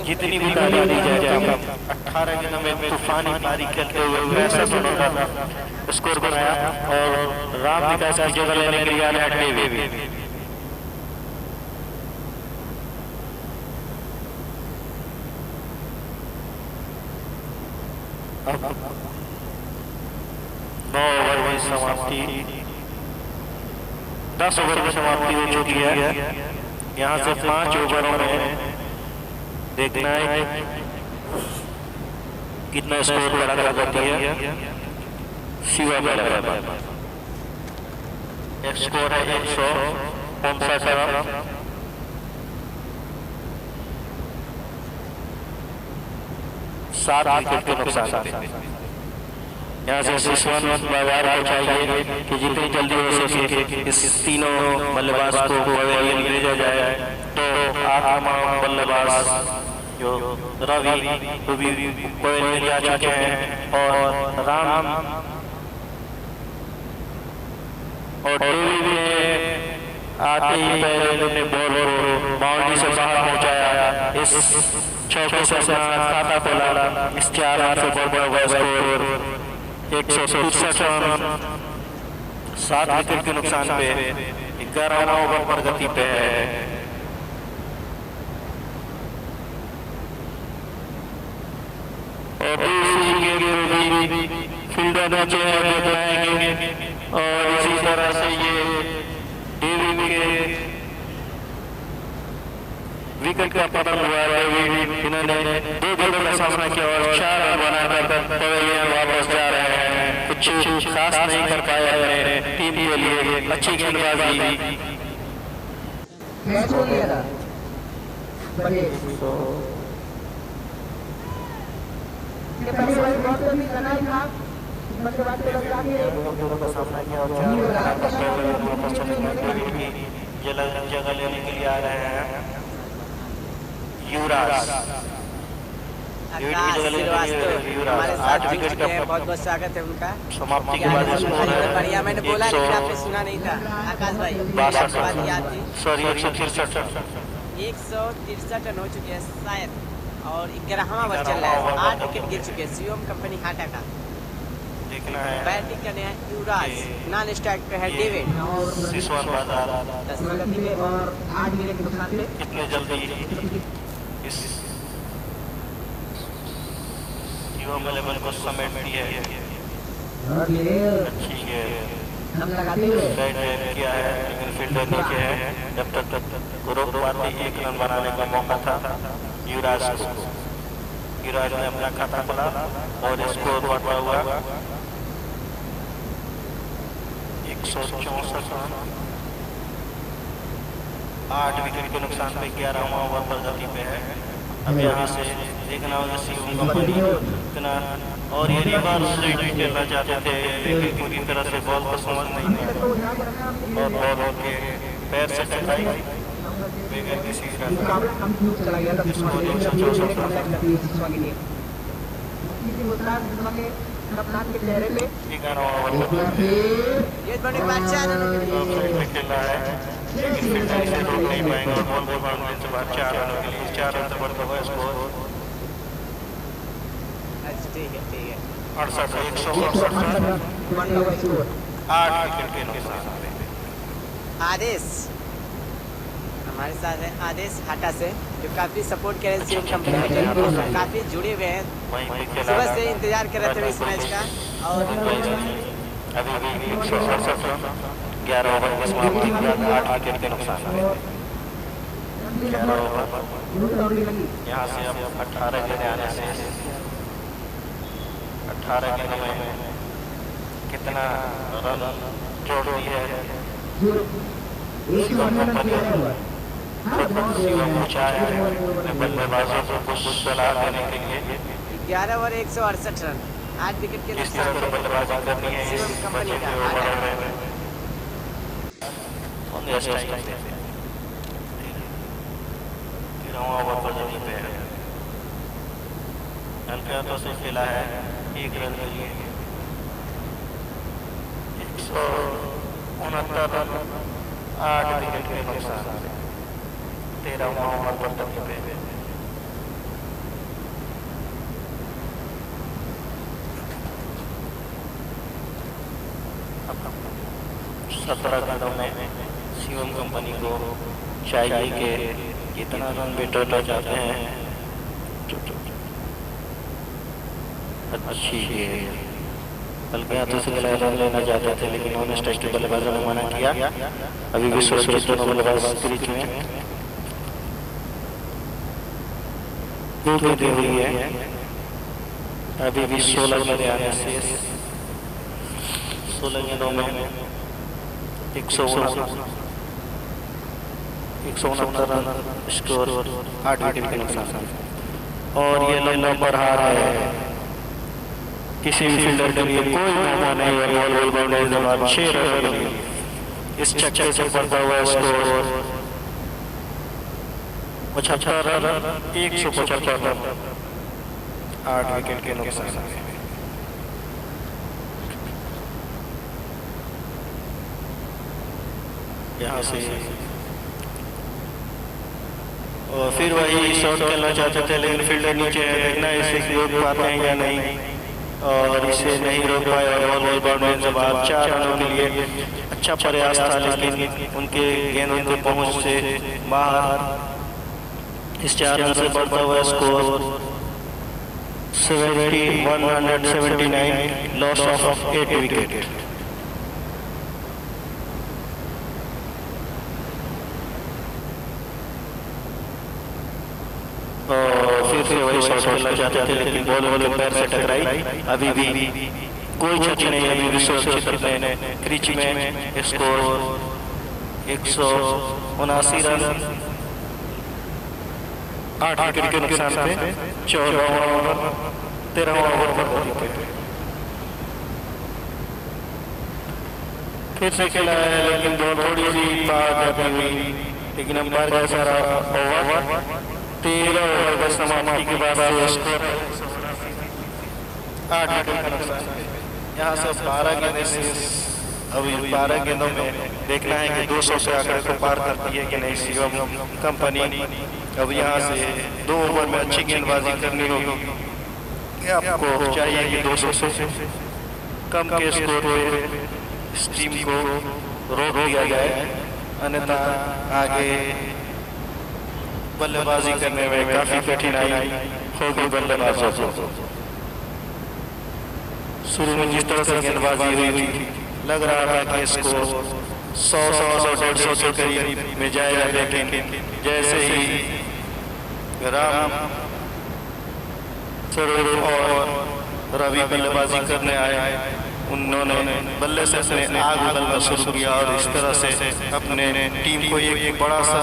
[SPEAKER 1] जितनी भी पारी दी जाए, 18 गेंदों में तूफानी पारी खेलते हुए 65 रनों का स्कोर बनाया और राम विकास की जगह लेने के लिए आया डेविड। अब 9 ओवर की समाप्ति, 10 ओवर की समाप्ति हो चुकी है। यहाँ से 5 ओवरों में देखना है कितना स्कोर लगा करती है शिवा बल्लेबाज। एक स्कोर है 159 रन। 7 विकेट के नुकसान पे। यहाँ से सिसवन बाजार को चाहिए कि जितनी जल्दी हो सके इस तीनों बल्लेबाज को पवेलियन भेजा जाए। तो आक्रमण बल्लेबाज जो रवि वो भी पवेलियन जा चुके हैं और राम और डेविड ने आते ही पहले ने बॉल को बाउंड्री से बाहर पहुंचाया। इस चौके से अपना खाता खोला। इस 4 रन से बढ़ा हुआ स्कोर 167 रन। 7 विकेट के नुकसान पे 11 ओवर पर गति पे है। और दूसरी गेंद भी फील्डर नीचे है और इसी तरह से ये डेविड के विकेट का पतन हुआ है। इन्होंने 2 गेंदों का सामना किया और 4 रन बनाकर पवेलियन वापस जा रहे हैं। कुछ खास नहीं कर पाए अपने टीम के लिए। अच्छी गेंदबाजी। जगह लेने के लिए आ रहे हैं युवराज।
[SPEAKER 6] हमारे 8 विकेट का बहुत बहुत स्वागत है उनका।
[SPEAKER 1] समाप्ति के बाद
[SPEAKER 6] बढ़िया, मैंने बोला लेकिन आपने सुना नहीं था। आकाश भाई
[SPEAKER 1] 163
[SPEAKER 6] याद थी।
[SPEAKER 1] 163
[SPEAKER 6] रन हो चुके हैं शायद और 11वां ओवर चल रहा है। 8 विकेट गिर चुके हैं। शिवम कंपनी हाटा का
[SPEAKER 1] देखना है।
[SPEAKER 6] बैटिंग करने हैं युवराज, नॉन स्ट्राइक पे है डेविड।
[SPEAKER 1] सिसवन बाजार कितने जल्दी इस युवा बल्लेबाज को समेट दिया है। अच्छी है, किया है लेकिन फील्डर नीचे है। जब तक रोक पाते 1 रन बनाने का मौका था युवराज को। युवराज ने अपना खाता खोला और स्कोर बढ़ा हुआ 164 रन। 8 विकेट के नुकसान पे 11वां ओवर पर गति पे है। अब यहाँ से देखना होगा शिवम कंपनी इतना और ये रिवर्स स्विंग खेलना चाहते थे लेकिन पूरी तरह से बॉल को समझ नहीं आया और बॉल के पैर से टकराई बगैर किसी खेलना है लेकिन फील्डर इसे रोक नहीं पाएंगे और बॉल को बाउंड्री से बाहर 4 रनों के लिए 4 रन से बढ़ता हुआ स्कोर 68 168 8 विकेट के नुकसान पे
[SPEAKER 6] आदेश हमारे साथ है, आदेश हाटा से, जो काफ़ी सपोर्ट कर रहे हैं सीएम कंपनी के टीम को, काफ़ी जुड़े हुए हैं, सुबह से इंतजार कर रहे थे इस मैच का। और
[SPEAKER 1] अभी भी 168 रन 11 ओवर की समाप्ति के बाद 8 विकेट के नुकसान है। 11 ओवर यहाँ से अब 18 गेंदें आने से 18 गेंदों में कितना रन जोड़ दी है शिवम कंपनी। शिवम को चाहे अपने बल्लेबाजों को कुछ सलाह देने के लिए
[SPEAKER 6] 11 ओवर 168 रन 8 विकेट के
[SPEAKER 1] किस
[SPEAKER 6] नुकसान
[SPEAKER 1] तरह से बल्लेबाजी करनी है
[SPEAKER 6] शिवम कंपनी का
[SPEAKER 1] ओवर पर जमीन पे हल्का तो से खेला है 1 रन के लिए 169 रन 8 विकेट के नुकसान से 13वां ओवर पर जमीन पे 17 गेंदों में शिवम कंपनी को चाहिए कि इतना रन बिटोरना चाहते हैं। अच्छी गेंद हल्के हाथों से रन लेना चाहते थे, लेकिन उन्होंने स्ट्राइक के बल्लेबाजों ने मना किया। अभी भी 16 दोनों बल्लेबाज क्रीज में 2 गेंदें हुई है। अभी भी 16 गेंदें आने से 16 गेंदों में 169 रन स्कोर 8 विकेट के नुकसान। और ये लंबा बरहार है, किसी भी फील्डर के लिए कोई मौका नहीं है बॉल बाउंड्री के बाद 6 रन के लिए। इस छक्के से बढ़ता हुआ स्कोर 75 रन 175 रन 8 विकेट के नुकसान। यहाँ से और फिर वही शॉट खेलना चाहते थे, लेकिन फील्डर नीचे है, देखना इसे रोक पाते हैं या नहीं। और इसे नहीं रोक पाए और बॉल बाउंड्री के बाद 4 रनों के लिए अच्छा प्रयास था, लेकिन उनके गेंद उनके पहुंच से बाहर। इस 4 रन से बढ़ता हुआ स्कोर 179, लॉस ऑफ 8 विकेट। फिर से वही शॉट खेलना चाहते थे, लेकिन बॉल के पैर से टकराई। अभी भी कोई क्षति नहीं, अभी भी सुरक्षित अपने क्रीज में। स्कोर 179 रन 8 विकेट के नुकसान पे 14वां ओवर 13वां ओवर पर फिर से खेला है, लेकिन बॉल थोड़ी सी पार जाती हुई, लेकिन अंपायर का सारा ओवर 13 ओवर का समाप्ति के बाद स्कोर 8 विकेट का नुकसान। यहाँ से 12 गेंदें शेष। अभी 12 गेंदों में देखना है कि 200 से आंकड़े को पार करती है कि नहीं शिवम कंपनी। अब यहाँ से 2 ओवर में अच्छी गेंदबाजी करनी होगी। आपको चाहिए कि 200 से कम के स्कोर पे इस टीम को रोक दिया जाए, अन्यथा आगे बल्लेबाजी करने में काफी कठिनाई होगी बल्लेबाजों को। शुरू में जिस तरह से गेंदबाजी हुई थी, लग रहा था कि इसको 100-150 के करीब में जाएगा, लेकिन जैसे ही राम स्वरूप और रवि बल्लेबाजी करने आए, उन्होंने बल्ले से अपने आग उगलना शुरू किया और इस तरह से अपने टीम को एक बड़ा सा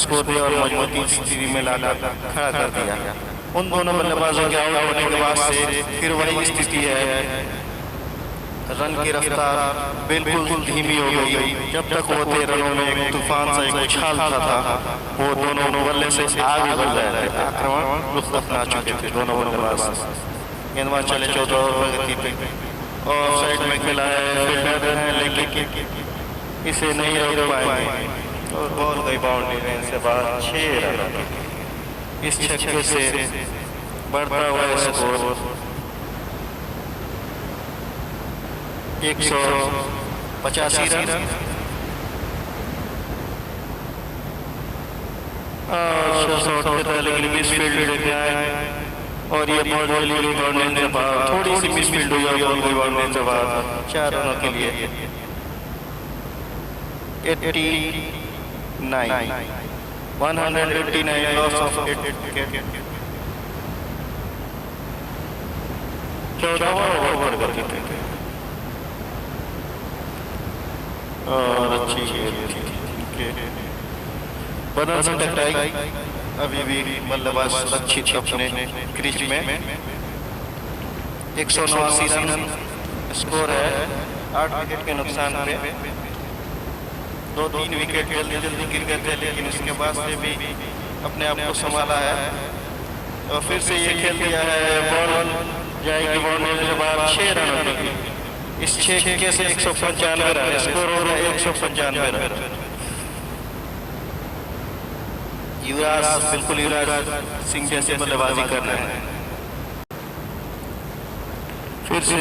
[SPEAKER 1] स्कोर दिया और मजबूती स्थिति में लाकर खड़ा कर दिया। उन दोनों बल्लेबाजों के आउट होने के बाद से फिर वही स्थिति है, रन की रफ्तार बिल्कुल धीमी हो गई। जब तक वो 13 रनों में एक तूफान सा एक उछालता था, वो दोनों बल्ले से आग उगल रहे थे। आक्रमण रुख अपना चुके थे दोनों बल्लेबाज। गेंदबाज चले 14 ओवर गति पे और साइड में खेला है, फील्डर है, लेकिन इसे नहीं रोक पाएंगे और बॉल गई बाउंड्री रेंज से बाहर 6 रन। इस छक्के से बढ़ता हुआ स्कोर 185 रन शॉट खेलता है लेकिन मिस फील्ड लेके आए और ये बॉल वाली बाउंड्री से बाहर, थोड़ी सी मिस फील्ड हुई और बॉल कोई बाउंड्री से बाहर, 4 रनों के लिए 189 लॉस ऑफ 8 विकेट। 14वां ओवर कर देते थे और अच्छी बदल से टकराई, अभी भी बल्लेबाज सुरक्षित अपने क्रीज में। 189 रन स्कोर है, 8 विकेट के नुकसान पे। 2-3 विकेट जल्दी गिर गए थे लेकिन उसके बाद से भी अपने आप को संभाला है और फिर से ये खेल दिया है। बॉल जाएगी बाउंड्री के बाद 6 रन की, इस 6 के से 195 रन स्कोर हो रहा है, 195 रन। युवराज बिल्कुल युवराज सिंह जैसे बल्लेबाजी कर रहे हैं। फिर से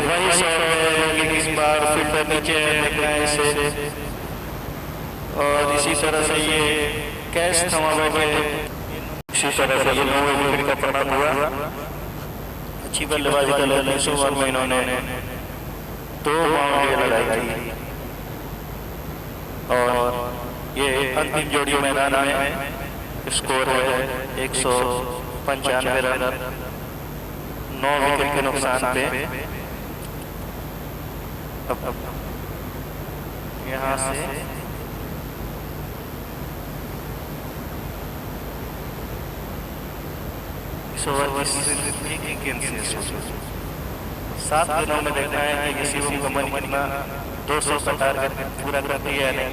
[SPEAKER 1] वही शॉट है लेकिन इस बार फील्डर नीचे देखना है इसे और इसी तरह से ये कैच थमा बैठे। इसी तरह से ये 9 विकेट का परिणाम हुआ। अच्छी बल्लेबाजी कर रहे हैं। 100 ओवर में इन्होंने 2 बाउंड्री लगाई थी और ये अंतिम जोड़ी मैदान में स्कोर है 195 रन, 9 विकेट के नुकसान पे। अब यहाँ से इस ओवर की एक गेंद से 7 दिनों में देखना है कि शिवम कमल कितना 200 का टारगेट पूरा कर दिया है।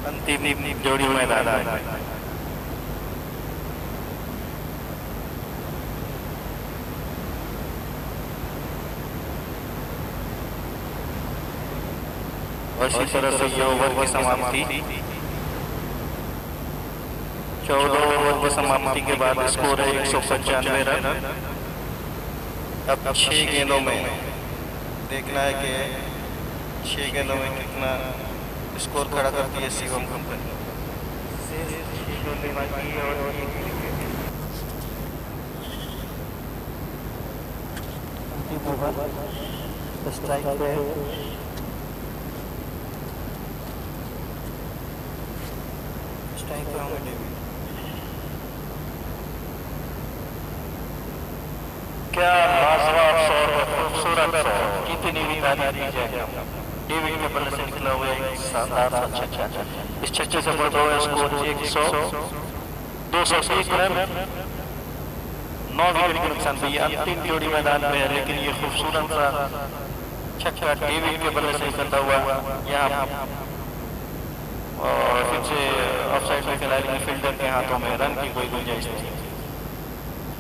[SPEAKER 1] अंतिम जोड़ी मैदान है। और इसी तरह से ये ओवर की समाप्ति। 14 ओवर की समाप्ति के बाद स्कोर है 195 रन। अब 6 गेंदों में देखना है कि 6 गेंदों में कितना स्कोर खड़ा करती है शिवम कंपनी। स्ट्राइक पे क्या लाजवाब शॉट, खूबसूरत शॉट, कितनी भी तारीफ की जाए। डेविड के बल्ले से निकला हुआ एक शानदार छक्का। इस छक्के से बढ़ रहा है स्कोर 201 रन, 9 विकेट के नुकसान पे। ये अंतिम जोड़ी मैदान में है लेकिन ये खूबसूरत सा छक्का डेविड के बल्ले से निकलता हुआ यहाँ और फिर से ऑफसाइड में खिलाड़ी में फील्डर के हाथों में, रन की कोई गुंजाइश नहीं।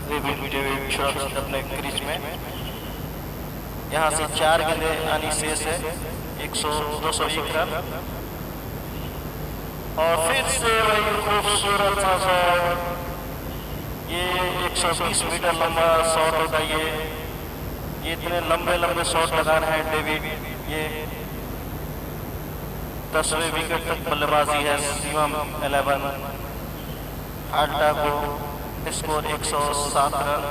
[SPEAKER 1] डेविड सुरक्षित अपने क्रीज में। यहाँ से 4 गेंदें आनी शेष है, 201 रन। और फिर से वही खूबसूरत सा शॉट, ये 120 मीटर लंबा शॉट होता है। ये इतने लंबे शॉट लगाना है डेविड। ये 10वें विकेट तक बल्लेबाजी है शिवम 11 हाल्टा को। स्कोर 107 रन,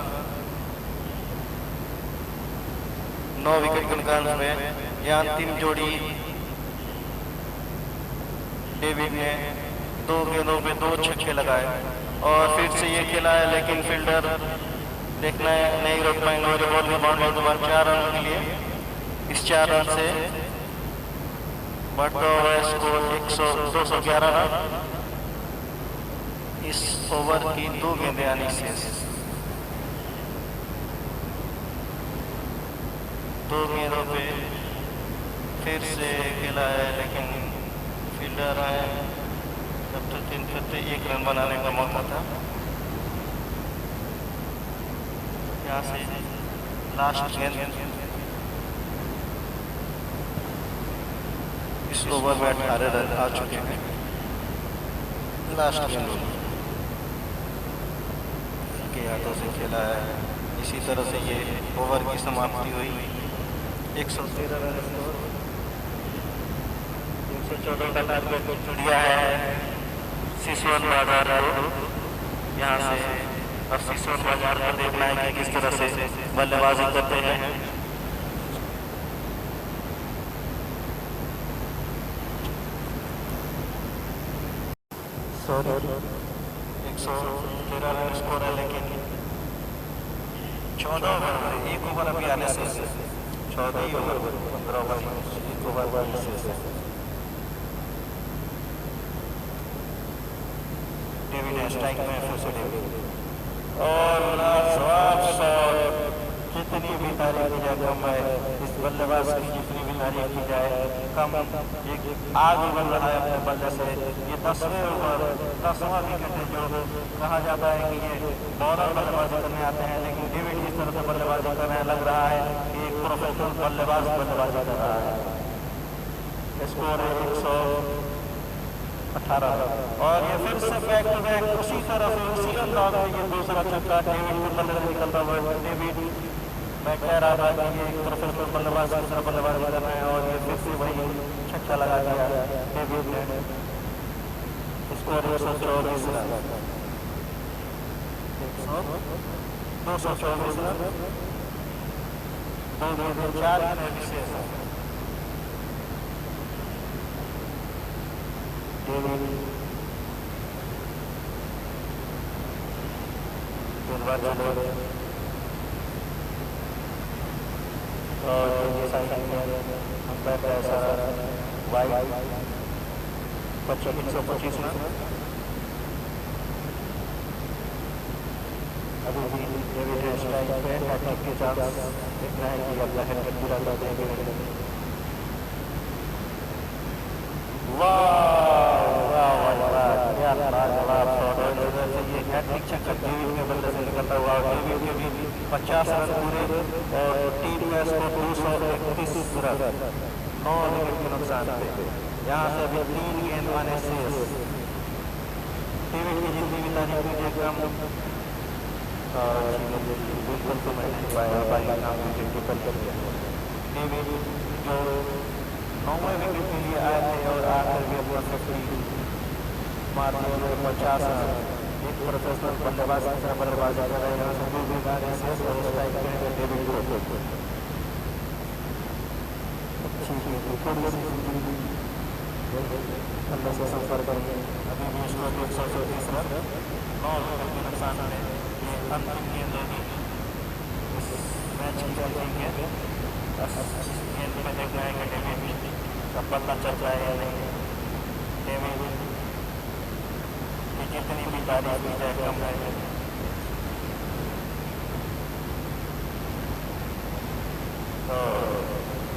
[SPEAKER 1] 9 विकेट के नुकसान में। यह अंतिम जोड़ी डेविड ने 2 गेंदों पे 2 छक्के लगाए और फिर से ये खेला है लेकिन फील्डर देखना है नहीं रोक पाएंगे। और बॉल में बाउंड्री के बाद 4 रन के लिए, इस 4 रन से बढ़ता हुआ स्कोर 211 रन। इस ओवर की 2 गेंदें आनी शेष। 2 गेंदों पे फिर से खेला है लेकिन फील्डर आए तब तो 3 फिर 1 रन बनाने का मौका था। यहाँ से लास्ट गेंद, इस ओवर में 18 रन आ चुके हैं। लास्ट गेंद के हाथों से खेला है। इसी तरह से ये ओवर की समाप्ति हुई। 113 रन स्कोर, 114 का टारगेट दिया है शिशुवन बाजार को। यहाँ से अब सिसवन बाजार को देखना है कि किस तरह से बल्लेबाजी करते हैं। सर 113 रन स्कोर है, लेकिन 14 ओवर में 1 ओवर अभी आने से 14 ही ओवर 15 ओवर 1 ओवर आने से डेविड स्ट्राइक में फिर से डेविड और लाजवाब शॉट। जितनी भी तारीफ की जाए कम है, इस बल्लेबाज की जितनी भी तारीफ की जाए कम। एक आग उगल रहा है अपने बल्ले से। ये 10वें ओवर 10वां विकेट है जो कहा जाता है कि ये बॉलर बल्लेबाजी करने आते हैं, लेकिन डेविड जिस तरह से बल्लेबाजी कर रहे हैं लग रहा है कि एक प्रोफेशनल बल्लेबाज बल्लेबाजी कर रहा है। स्कोर है 118 और ये फिर से बैक टू बैक उसी तरह से उसी अंदाज में ये दूसरा छक्का डेविड को बल्ले से निकलता हुआ। डेविड मैं कह रहा था कि ये एक प्रोफेशनल बल्लेबाज दूसरा बल्लेबाजी कर रहे हैं और ये फिर से वही छक्का लगा दिया डेविड ने। स्कोर 124 रन 224 रन 4 में विशेष है। और ये साइकिल में अंपायर का ऐसा वाइड 125 रन। अभी भी डेविड स्ट्राइक पे हैट्रिक के चांस देखना है कि अगला हैट्रिक पूरा कर देंगे। हैट्रिक छक्का डेविड के बल्ले से निकलता हुआ। डेविड के भी 50 रन पूरे और टीम का स्कोर 231 रन 9 विकेट के नुकसान पे। यहाँ से अभी 3 गेंद आने से डेविड की जितनी भी तारीफ की कम। बिल्कुल तो मैं नहीं पाया विकेट कीपर कर दिया। डेविड जो 9वें विकेट के लिए आए थे और आकर भी अपना 50 मारने में 50 रन। एक प्रोफेशनल बल्लेबाज की तरह बल्लेबाजी कर रहे हैं। यहाँ से 2 विकेट से स्ट्राइक करेंगे डेविड को। बल्ले से संपर्क करेंगे। अभी भी स्कोर 134 रन 9 विकेट के नुकसान है। ये अंतिम गेंद होगी इस मैच की चलेंगे। गेंद पे देखना है कि डेविड का बल्ला चल रहा है या नहीं। डेविड जितनी भी तारीफ की जाए कम है। तो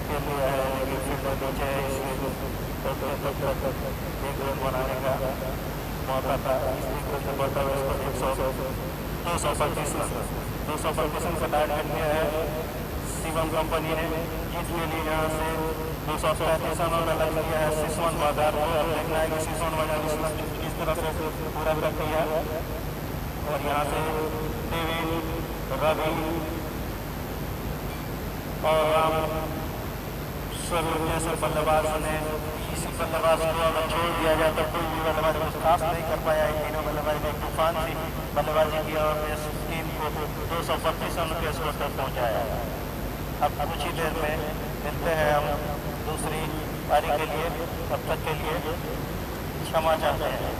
[SPEAKER 1] खेल लिया है लेकिन फील्डर नीचे है, इसलिए एक रन बनाने का मौका था। इसलिए से बढ़ता हुआ इसको 235 रन का टारगेट दिया है शिवम कंपनी ने। जीत के लिए यहाँ से 235 रनों में लग लिया है सिसवन बाजार को। अब देखना है कि सिसवन बाजार इस तरह से पूरा कर दिया और यहाँ से डेविड रवि और राम स्वरूप जैसे बल्लेबाज ने इसी बल्लेबाज को अगर छोड़ दिया जाए तो कोई भी बल्लेबाज कुछ खास नहीं कर पाया। इन तीनों बल्लेबाज ने तूफान सी बल्लेबाजी की और इस टीम को 235 रन के स्कोर तक पहुँचाया। अब कुछ ही देर में मिलते हैं हम दूसरी पारी के लिए। तब तक के लिए क्षमा चाहते हैं।